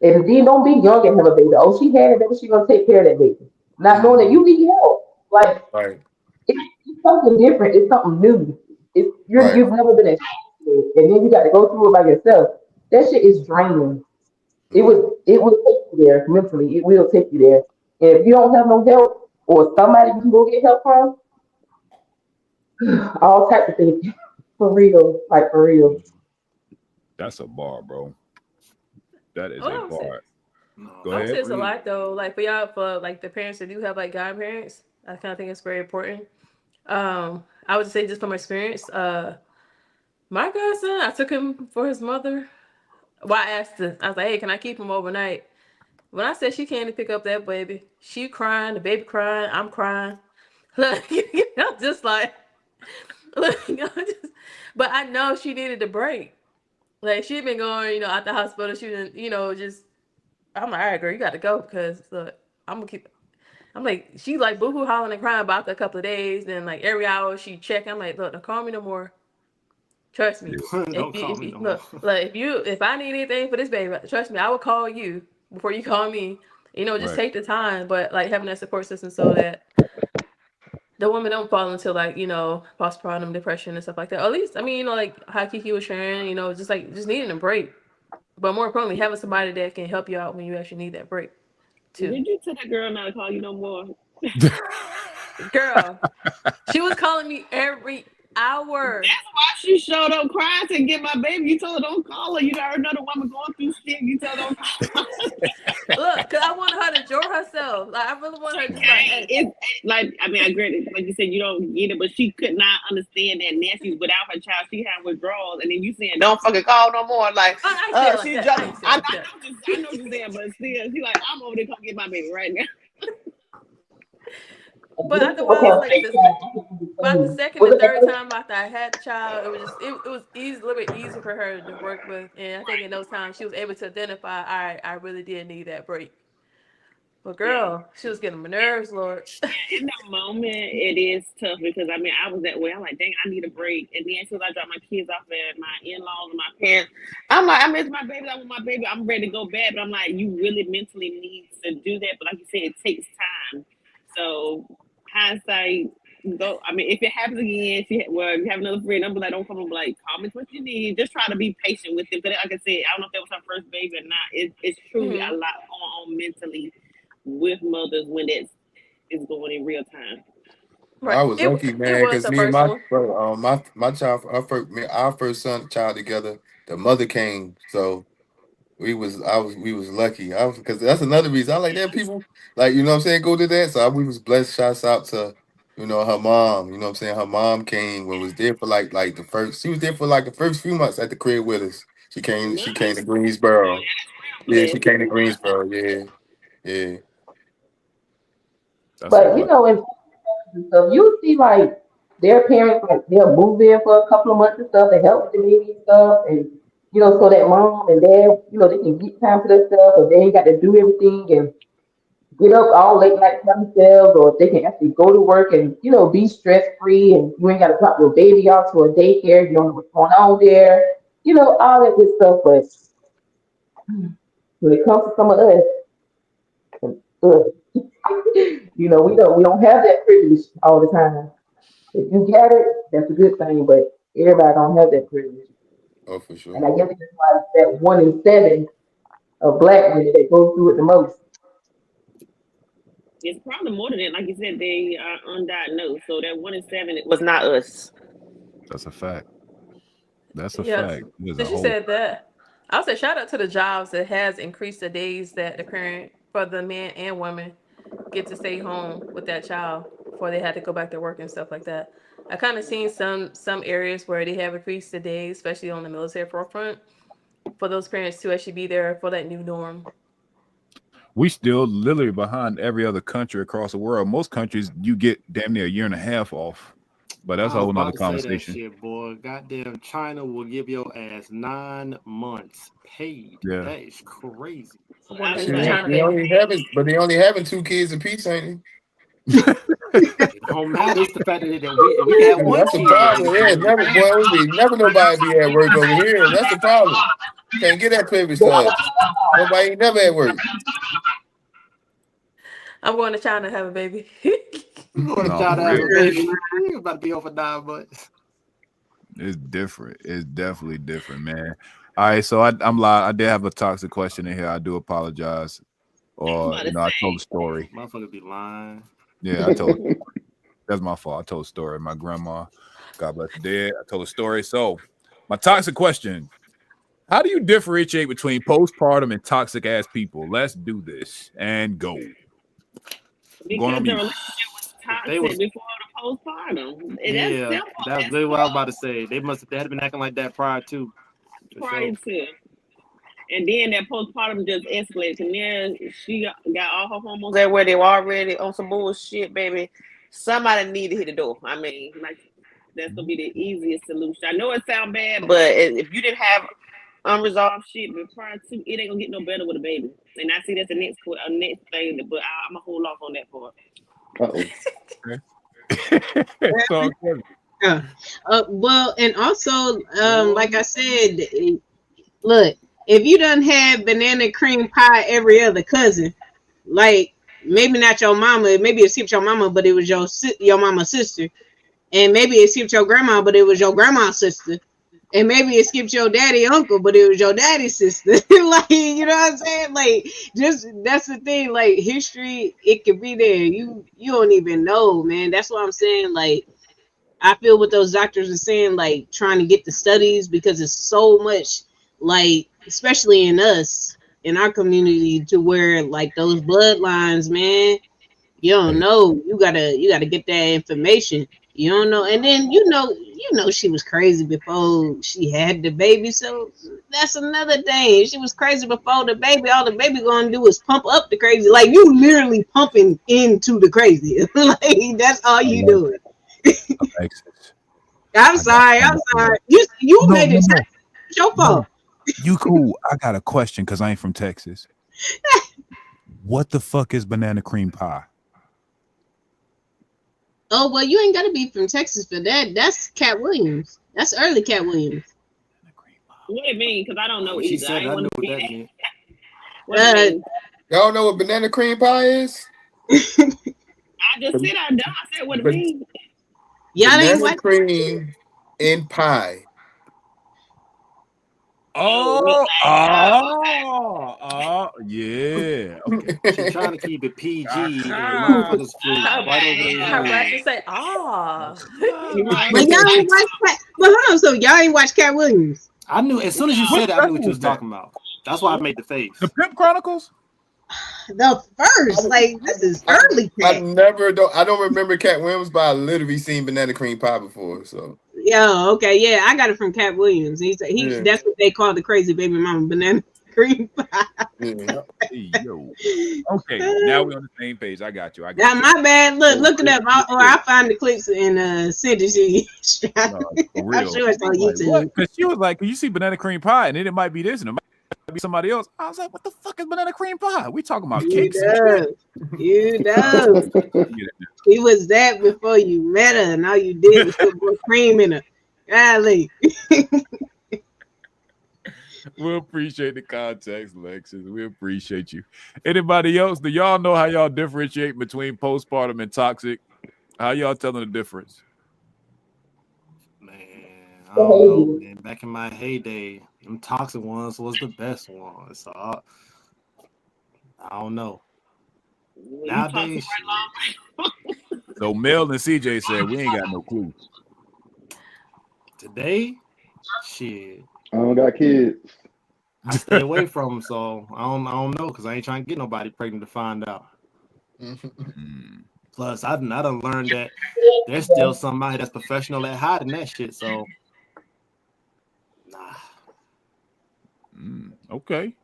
And then don't be young and have a baby. Oh, she had it, baby. She gonna take care of that baby. Not knowing that you need help. Like right. It's something different. It's something new. You've never been exposed to it, and then you got to go through it by yourself. That shit is draining. It will take you there mentally. It will take you there. And if you don't have no help or somebody you can go get help from, all types of things. For real, like for real. That's a bar, bro. That is a bar. Go ahead. I would say it's a lot though. Like for like the parents that do have like godparents, I kind of think it's very important. I would say just from experience, my godson, I took him for his mother. Well, I asked her, I was like, hey, can I keep him overnight? When I said she came to pick up that baby, she crying, the baby crying, I'm crying. Look, I'm just like, look, but I know she needed a break. Like, she'd been going, out the hospital. She didn't, just, I'm like, all right, girl, you got to go because, look, I'm like, she like boohoo hollering and crying about a couple of days. Then, like, every hour she check. I'm like, look, don't call me no more. Trust me. Don't call me no more. Look, like, if I need anything for this baby, trust me, I will call you before you call me. Just take the time. But, like, having that support system so that the woman don't fall into, like, postpartum depression and stuff like that. Or at least, like how Kiki was sharing, just needing a break. But more importantly, having somebody that can help you out when you actually need that break, too. Did you tell that girl not to call you no more? Girl, she was calling me every hour. That's why she showed up crying to get my baby. You told her don't call her. You got another woman going through shit. You told her don't call her. Look, because I wanted her to enjoy herself. Like, I really want her to I agree. Like you said, you don't get it, but she could not understand that Nancy's without her child. She had withdrawals, and then you saying don't fucking call no more. Like, she's just. I know what you're saying, but still, she's like, I'm over there, come get my baby right now. But after a while, about the second and third time after I had the child, it was easy, a little bit easier for her to work with, and I think in those times she was able to identify, all right, I really did need that break. But girl, she was getting my nerves, Lord. In that moment, it is tough because I was that way. I'm like, dang, I need a break. And then as soon as I drop my kids off at my in-laws and my parents, I'm like, I miss my baby. I want my baby. I'm ready to go back. But I'm like, you really mentally need to do that. But like you said, it takes time. So hindsight, go. If it happens again, you have another friend. I'm like, don't come. I'm like, call me what you need. Just try to be patient with it. But like I said, I don't know if that was her first baby or not. It's truly a lot on mentally with mothers when it's going in real time. Right. I was lucky, man, because me and my child, our first son child together, the mother came, so we was lucky. Because that's another reason I like that people like what I'm saying go to that. So we was blessed. Shouts out to her mom. What I'm saying, her mom came and was there for like the first. She was there for like the first few months at the crib with us. She came to Greensboro. Yeah, she came to Greensboro. Yeah. But and stuff, you see like their parents, like they'll move there for a couple of months and stuff to help with the baby and stuff, and so that mom and dad, they can get time for their stuff, and they ain't got to do everything and get up all late night by themselves, or if they can actually go to work and be stress free, and you ain't got to drop your baby off to a daycare, you don't know what's going on there, all that good stuff. But when it comes to some of us, we don't have that privilege all the time. If you get it, that's a good thing, but everybody don't have that privilege. Oh, for sure. And I guess that's why that 1 in 7 of Black women that go through it the most. It's probably more than that. Like you said, they are undiagnosed. So that 1 in 7, it was not us. That's a fact. That's a fact. Since you said that, I would say shout out to the jobs that has increased the days that the parent, for the man and woman, get to stay home with that child before they had to go back to work and stuff like that. I kind of seen some areas where they have increased the days, especially on the military forefront, for those parents to actually be there for that new norm. We still literally behind every other country across the world. Most countries, you get damn near a year and a half off. But that's a whole nother conversation. Shit, boy. Goddamn, China will give your ass 9 months paid. Yeah. That is crazy. They only having 2 kids apiece, ain't It don't matter. It's the fact that we can have one That's kid. the problem. Yeah, never nobody be at work over here. That's the problem. You can't get that privilege to us. Nobody ain't never at work. I'm going to China to have a baby. I'm going to China to have a baby. You're about to be over 9 months. It's different. It's definitely different, man. All right, so I'm lying. I did have a toxic question in here. I do apologize. Or I told a story. Motherfucker be lying. Yeah, I told. That's my fault. I told a story. My grandma, God bless her dead. I told a story. So, my toxic question: how do you differentiate between postpartum and toxic ass people? Let's do this and go. Because the relationship was toxic before the postpartum. Yeah, that's what I was about to say. They had been acting like that prior to. Prior to. And then that postpartum just escalated. And then she got all her hormones everywhere. They were already on some bullshit, baby. Somebody need to hit the door. I mean, like, that's gonna be the easiest solution. I know it sounds bad, but if you didn't have unresolved shit prior to, it ain't gonna get no better with a baby. And I see that's the next thing, but I'm gonna hold off on that part. Well, and also, like I said, look, if you done had banana cream pie every other cousin, like maybe not your mama, maybe it skipped your mama, but it was your mama's sister, and maybe it skipped your grandma, but it was your grandma's sister, and maybe it skipped your daddy uncle, but it was your daddy's sister. Like, you know what I'm saying? Like, just that's the thing. Like, history, it could be there. You don't even know, man. That's what I'm saying. Like, I feel what those doctors are saying, like trying to get the studies, because it's so much, like, especially in our community, to where like those bloodlines, man, you don't know. You gotta get that information. You don't know, and then you know she was crazy before she had the baby, so that's another thing. She was crazy before the baby. All the baby gonna do is pump up the crazy. Like, you literally pumping into the crazy. Like, that's all you doing. I'm sorry. You made it. It's your fault. You cool. I got a question because I ain't from Texas. What the fuck is banana cream pie? Oh, well, you ain't got to be from Texas for that. That's Cat Williams. That's early Cat Williams. What it mean? Because I don't know She either. said I I knew ain't what that want meant. What it mean? Y'all know what banana cream pie is? I just said I don't. I said what it mean. Y'all ain't Banana watch cream in pie. Yeah. Okay. She's trying to keep it PG, and motherfuckers flew right over their Her head. lashes say, ah. But y'all ain't watch Cat. Well, hold on. So y'all ain't watch Cat Williams? I knew as soon as you said that, I knew what you was talking about. That's why I made the face. The Pimp Chronicles? The first, like, this is early I Cat. I don't remember Cat Williams, but I literally seen banana cream pie before. So Yeah, okay, yeah, I got it from Cat Williams. That's what they call the crazy baby mama, banana cream pie. Yo. Okay, now we're on the same page. I got you. Now, my bad. Look it up. I'll find the clips and send it to you. For real. I'm sure it's on Like, YouTube. because she was like, you see banana cream pie, and then it might be this, and it might be somebody else. I was like, what the fuck is banana cream pie? We talking about cakes and shit? You know. She was that before you met her, and all you did was put more cream in her. Golly. We appreciate the context, Lexus. We appreciate you. Anybody else? Do y'all know how y'all differentiate between postpartum and toxic? How y'all telling the difference? Man, I don't know, man. Back in my heyday, them toxic ones was the best ones. So I don't know. Nowadays, So Mel and CJ said we ain't got no clue. today, shit, I don't got kids. I stay away from them, so I don't know, because I ain't trying to get nobody pregnant to find out. Plus, I done learned that there's still somebody that's professional at hiding that shit. So, nah. Okay.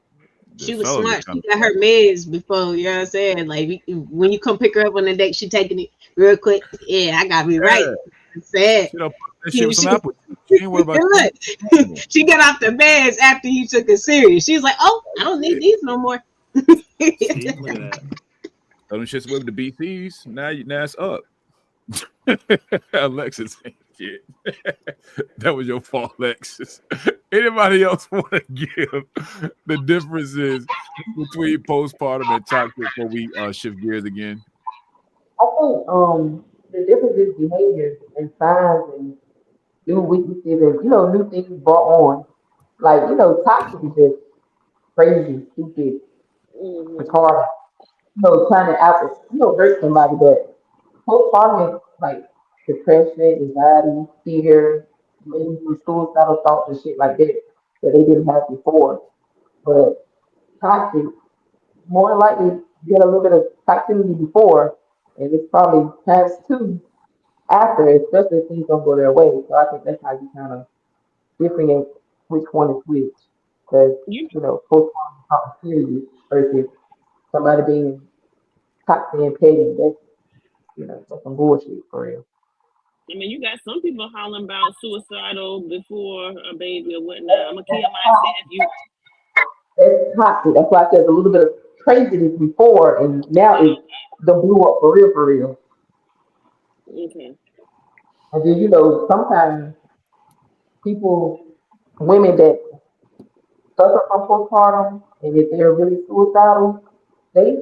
She was smart. She got her meds before, you know what I'm saying? Like, when you come pick her up on the date, she taking it real quick. Yeah, I gotta be right. Sad. She was some apple. She ain't worried about She got off the meds after he took it serious. She was like, oh, I don't need these no more. So them shits with the BCs. Now it's up. Alexis ain't shit. That was your fault, Alexis. Anybody else want to give the differences between postpartum and toxic before we shift gears again? I think the difference is behavior and signs and new weaknesses and new things brought on. Like, toxic is just crazy, stupid, retarded. Trying to hurt somebody, but postpartum is like depression, anxiety, fear, maybe some suicidal thoughts and shit like that they didn't have before. But toxic, more likely get a little bit of toxicity before, and it's probably times two after, especially if things don't go their way. So I think that's how you kind of differentiate which one is which. Because, You postpartum is something serious versus somebody being toxic and petty. That's some bullshit for real. I mean, you got some people hollering about suicidal before a baby or That's, whatnot. I'm gonna kill that's myself. You That's toxic. That's why I said a little bit of craziness before, and now it's the blew up for real, for real. okay? And then sometimes people, women that suffer from postpartum, and if they're really suicidal, they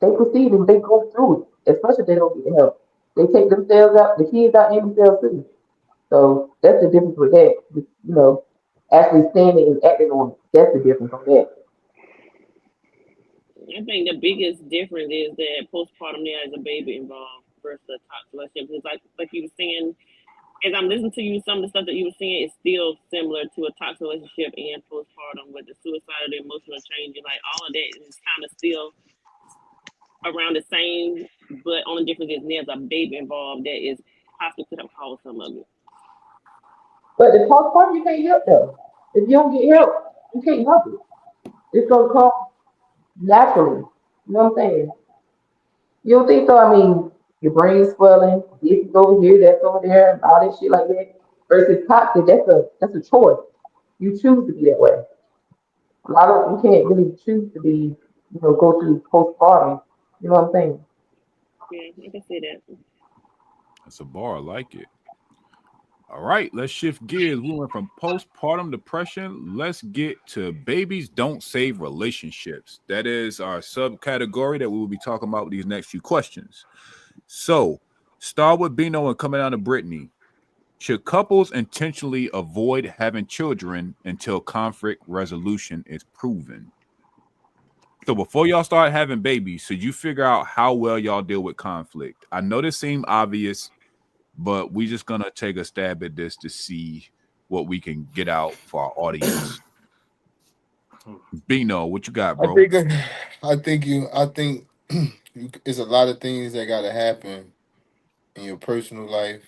they proceed and they go through it, especially if they don't get the help. They take themselves out, the kids out, and themselves too. So that's the difference with that. Actually standing and acting on it. That's the difference on that. I think the biggest difference is that postpartum there is a baby involved versus a toxic relationship. Because like you were saying, as I'm listening to you, some of the stuff that you were saying is still similar to a toxic relationship and postpartum with the suicide, the emotional changes, like all of that is kind of still around the same, but only difference is there's a baby involved that is possibly could have caused some of it. But the postpartum you can't help though. If you don't get help, you can't help it. It's gonna come naturally. You know what I'm saying? You don't think so? I mean, your brain's swelling, this is over here, that's over there, and all that shit like that. Versus toxic, that's a choice. You choose to be that way. A lot of you can't really choose to be, go through postpartum. You know what I'm saying? Yeah, I can see that. That's a bar. I like it. All right, let's shift gears. We went from postpartum depression. Let's get to babies don't save relationships. That is our subcategory that we will be talking about with these next few questions. So, start with Bino and coming down to Brittany. Should couples intentionally avoid having children until conflict resolution is proven? So before y'all start having babies, should you figure out how well y'all deal with conflict? I know this seems obvious, but we're just gonna take a stab at this to see what we can get out for our audience. Bino, what you got, bro? I think it's a lot of things that gotta happen in your personal life.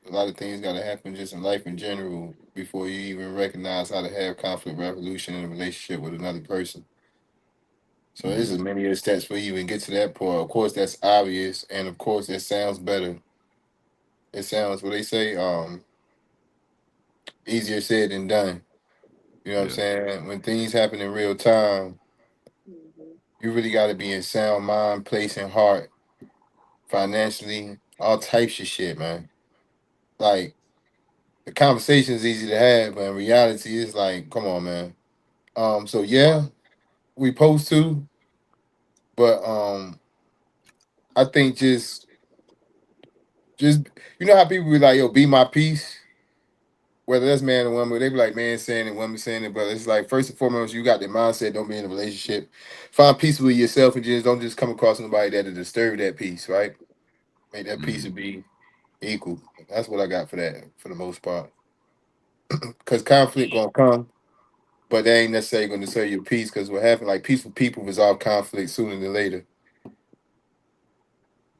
A lot of things gotta happen just in life in general before you even recognize how to have conflict resolution in a relationship with another person. So there's as many of steps before you even get to that point. Of course, that's obvious, and of course, it sounds better. It sounds what they say, easier said than done. You know what I'm saying? When things happen in real time, you really got to be in sound mind, place, and heart, financially, all types of shit, man. Like the conversation is easy to have, but in reality, it's like, come on, man. So yeah, we supposed to, but I think just you know how people be like, yo, be my peace. Whether that's man or woman, they be like man saying it, woman saying it, but it's like first and foremost, you got that mindset. Don't be in a relationship. Find peace with yourself and just don't just come across somebody that'll disturb that peace, right? Make that peace to be equal. That's what I got for that, for the most part. Because conflict gonna come, but they ain't necessarily gonna disturb your peace. Because what happened, like peaceful people resolve conflict sooner than later.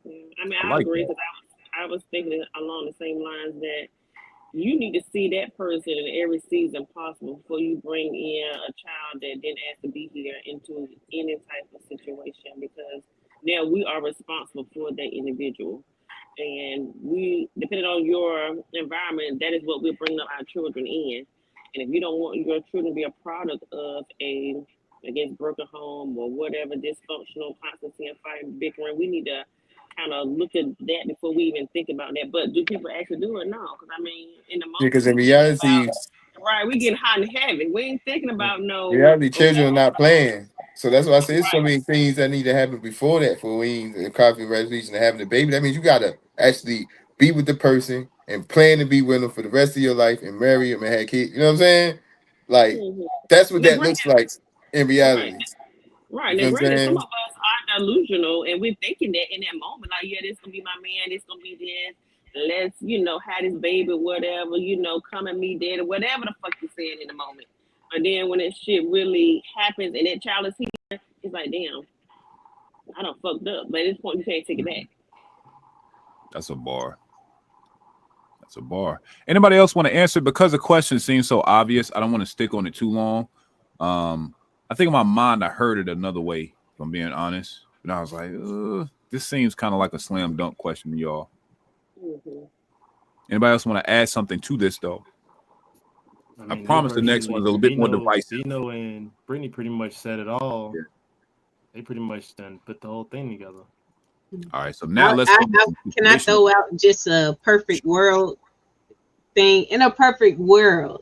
I mean, I agree because I was thinking along the same lines that you need to see that person in every season possible before you bring in a child that didn't ask to be here into any type of situation, because now we are responsible for that individual. And we, depending on your environment, that is what we're bringing up our children in. And if you don't want your children to be a product of a, I guess, broken home or whatever, dysfunctional, constancy and fighting, bickering, we need to kind of look at that before we even think about that. But do people actually do it? No, because I mean, in the moment, Because in reality, right, we get hot and heavy. We ain't thinking about no. reality, children are not playing. So that's why I say there's so many things that need to happen before that for when the conflict resolution and having the baby. That means you gotta actually be with the person and plan to be with them for the rest of your life and marry them and have kids. You know what I'm saying? Like that's what that looks like in reality. Right. You Now, know what I'm granted, some saying? of us are delusional and we're thinking that in that moment, like, yeah, this gonna be my man, this gonna be this. Let's, have this baby, whatever, come and meet daddy, whatever the fuck you're saying in the moment. But then when that shit really happens and that child is here, it's like, damn, I done fucked up. But at this point, you can't take it back. That's a bar. That's a bar. Anybody else want to answer? Because the question seems so obvious, I don't want to stick on it too long. I think in my mind I heard it another way, if I'm being honest. And I was like, this seems kind of like a slam dunk question to y'all. Mm-hmm. Anybody else want to add something to this though? I promise the next one's a little bit more divisive. Dino and Brittany pretty much said it all. Yeah. They pretty much done put the whole thing together. All right, so now can I throw out just a perfect world thing? In a perfect world,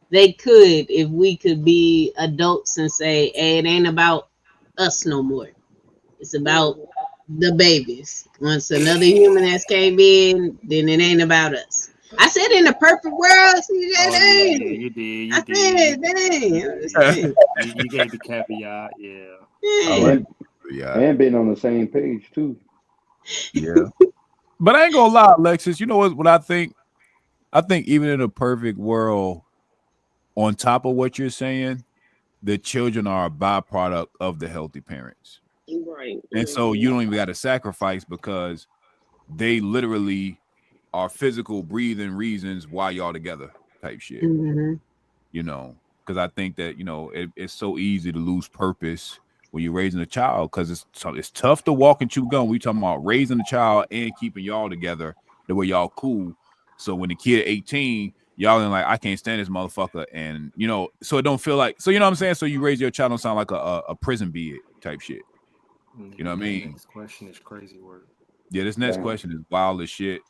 they could, if we could be adults and say, hey, it ain't about us no more. It's about the babies. Once another human has came in, then it ain't about us. I said in the perfect world. You did. I said, dang. You gave the caveat, yeah. And being on the same page too. Yeah. But I ain't gonna lie, Alexis. You know what I think? I think even in a perfect world, on top of what you're saying, the children are a byproduct of the healthy parents. Right. And so you don't even got to sacrifice because they literally are physical breathing reasons why y'all together type shit. Mm-hmm. You know, because I think that, you know, it's so easy to lose purpose when you're raising a child because it's tough to walk and chew gum. We talking about raising a child and keeping y'all together the way y'all cool. So when the kid 18, y'all ain't like, I can't stand this motherfucker. And, you know, so it don't feel like, so you know what I'm saying? So you raise your child don't sound like a prison bed type shit. You know what I mean? This question is crazy work. Yeah, this next question is wild as shit.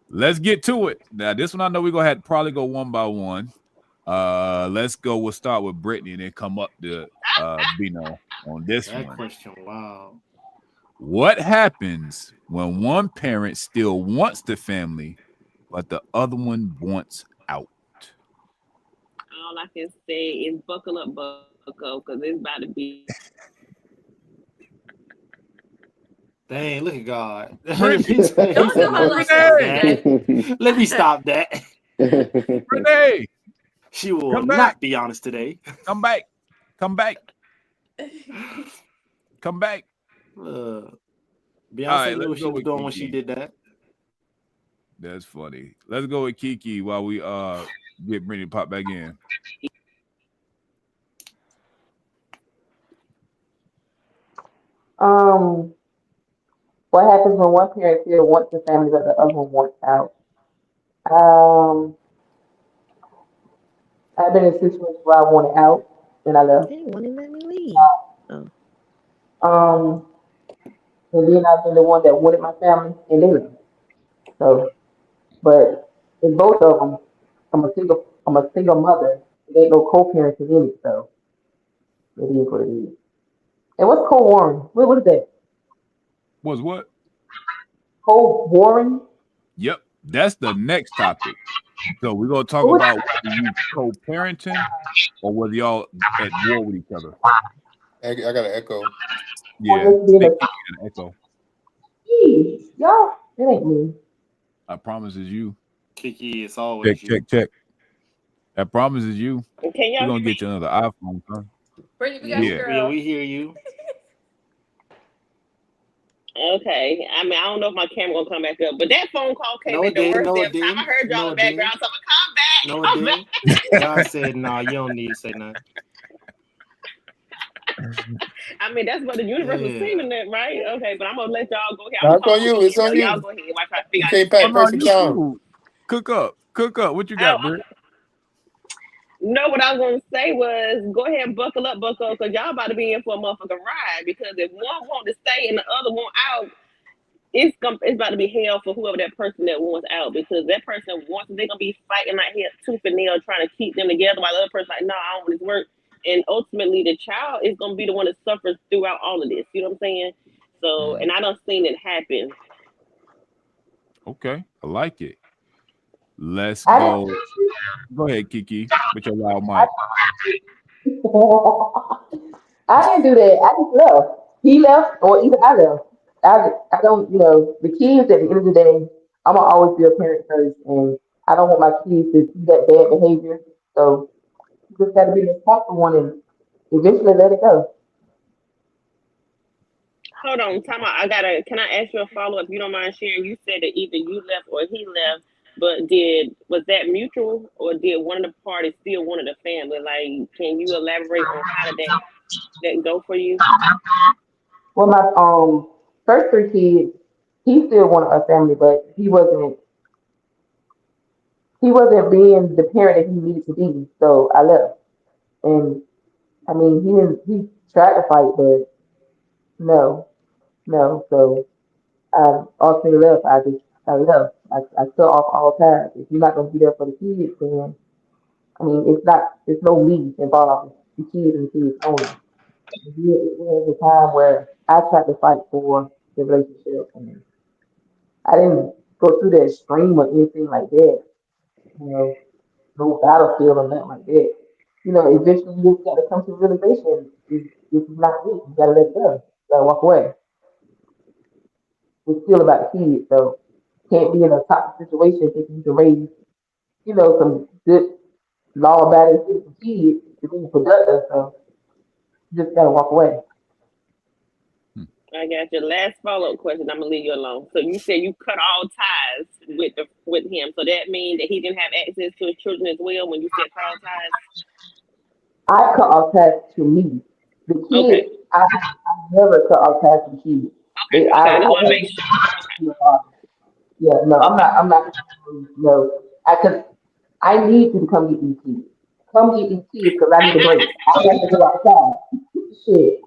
Let's get to it. Now, this one I know we're going to have to probably go one by one. Let's go. We'll start with Brittany and then come up to Bino on this one. That question, wow. What happens when one parent still wants the family, but the other one wants out? All I can say is buckle up, buckle, because it's about to be. Dang, look at God. Let me stop that. Renee, she will not be honest today. Come back. Beyonce knew what she was doing when she did that. That's funny. Let's go with Kiki while we get Brittany to pop back in. What happens when one parent still wants the family but the other one wants out? I've been in a situation where I wanted out and I left. They wouldn't let me leave. And then I've been the one that wanted my family and they left. So, but in both of them, I'm a single mother. There ain't no co-parenting in it, so it is what it is. And what's co-warring? What is that? Was what? Co-warring? Yep, that's the next topic. So we're gonna talk about whether you co-parenting or whether y'all at war with each other. I got an echo. Yeah, an echo. Jeez, y'all, it ain't me. I promise it's you. Kiki, it's always check. I promise it's you. We're gonna get you another iPhone, son. Yeah, we hear you. Okay. I mean, I don't know if my camera gonna come back up, but that phone call came at the worst time. I heard y'all in the background, so I'm gonna come back. No, it didn't. God said, "No, you don't need to say nothing." I mean, that's what the universe was saying, that, right? Okay, but I'm gonna let y'all go ahead. It's on you. It's on you. Y'all go ahead. You can't pack perfect sound. Cook up. What you got, Britt? No, what I was gonna say was go ahead and buckle up, because y'all about to be in for a motherfucking ride. Because if one want to stay and the other want out, it's about to be hell for whoever that person that wants out. Because that person wants, they're gonna be fighting like here tooth and nail trying to keep them together, while the other person like, no, I don't want this work. And ultimately, the child is gonna be the one that suffers throughout all of this. You know what I'm saying? So, and I done seen it happen. Okay, I like it. Let's go. Go ahead, Kiki, with your loud mic. I didn't do that. I just left. He left, or either I left. I don't, the kids at the end of the day, I'm gonna always be a parent first, and I don't want my kids to see that bad behavior. So you just gotta be the responsible one and eventually let it go. Hold on, time out. Can I ask you a follow-up? If you don't mind sharing, you said that either you left or he left. But was that mutual, or did one of the parties still wanted a family? Like, can you elaborate on how did that go for you? Well, my first 3 kids, he still wanted a family, but he wasn't being the parent that he needed to be. So I left, and I mean he tried to fight, but no, no. So I ultimately left. I left. I cut off all ties. If you're not gonna be there for the kids, then I mean it's no me involved. It's the kids and the kids only. It was a time where I tried to fight for the relationship, and I didn't go through that extreme or anything like that. You know, no battlefield or nothing like that. You know, eventually you just got to come to the realization this is not it. You gotta let it go. You gotta walk away. It's still about the kids, so can't be in a toxic situation thinking you can raise, some good law abiding citizen kids to be productive. So you just gotta walk away. I got your last follow-up question. I'm gonna leave you alone. So you said you cut all ties with him. So that means that he didn't have access to his children as well when you said cut all ties? I cut off ties to me. The kids, Okay. I never cut off ties to the kids. Okay. I just want to make sure. Yeah, no, I'm not, no, I need you to come get these kids. Come get these kids because I need a break. I have to go outside. Shit.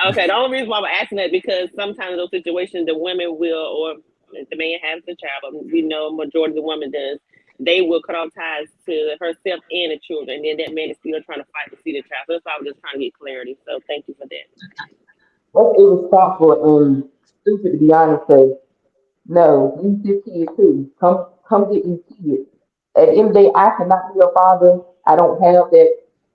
Okay, the only reason why I'm asking that because sometimes in those situations the women will, or if the man has the child, but majority of the woman does, they will cut off ties to herself and the children, and then that man is still trying to fight to see the child. So that's why I was just trying to get clarity. So thank you for that. That's irresponsible and stupid to be honest. Cause no, these kids too. Come get these kids. At the end of the day, I cannot be a father. I don't have that.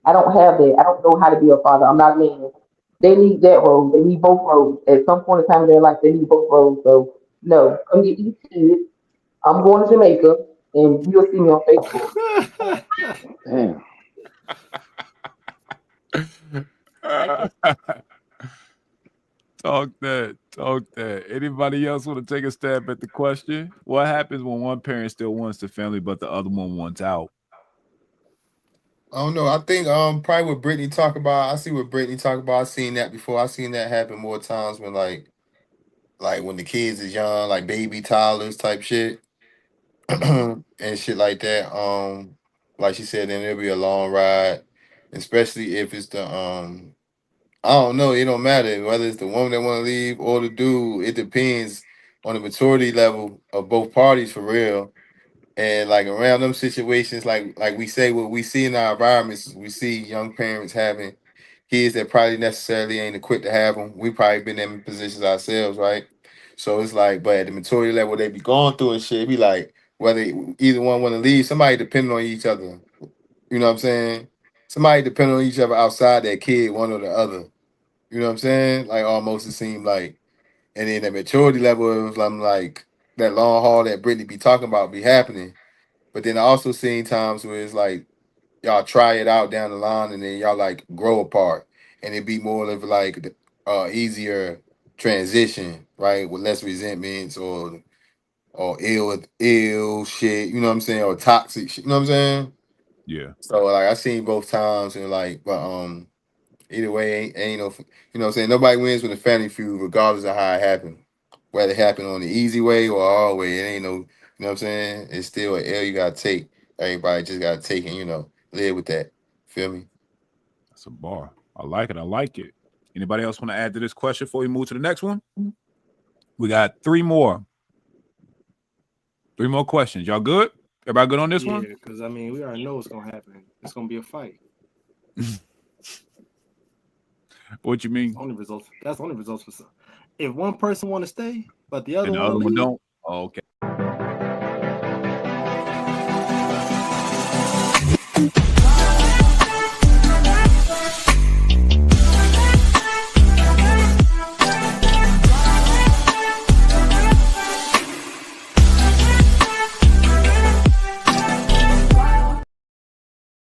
I don't have that. I don't know how to be a father. I'm not a man. They need that role. They need both roles. At some point in time in their life, they need both roles. So no, come get these kids. I'm going to Jamaica, and you'll see me on Facebook. Damn. Talk that. Anybody else want to take a stab at the question? What happens when one parent still wants the family, but the other one wants out? I don't know. I think probably what Brittany talk about. I see what Brittany talk about. I've seen that before. I've seen that happen more times when like when the kids is young, like baby toddlers type shit. And shit like that. Like she said, then it'll be a long ride, especially if it's the I don't know. It don't matter whether it's the woman that want to leave or the dude. It depends on the maturity level of both parties for real. And like around them situations, like we say, what we see in our environments, we see young parents having kids that probably necessarily ain't equipped to have them. We probably been in positions ourselves, right? So it's like, but at the maturity level, they be going through and shit. It be like whether either one want to leave, somebody depending on each other. You know what I'm saying? Somebody depending on each other outside that kid, one or the other. You know what I'm saying? Like almost it seemed like, and then the maturity level of I'm like that long haul that Brittany be talking about be happening. But then I also seen times where it's like y'all try it out down the line and then y'all like grow apart and it be more of like easier transition, right? With less resentments or ill shit, you know what I'm saying, or toxic shit, you know what I'm saying? Yeah. So like I seen both times and like, but either way ain't no, you know what I'm saying. Nobody wins with a family feud, regardless of how it happened. Whether it happened on the easy way or hard way, it ain't no, you know what I'm saying. It's still an L you gotta take. Everybody just gotta take and live with that. Feel me? That's a bar. I like it. Anybody else want to add to this question before we move to the next one? We got three more questions. Y'all good? Everybody good on this one? Yeah, because I mean, we already know what's gonna happen. It's gonna be a fight. What you mean? That's only results for some. If one person want to stay, but the other And the one other one leave, don't? Oh, okay.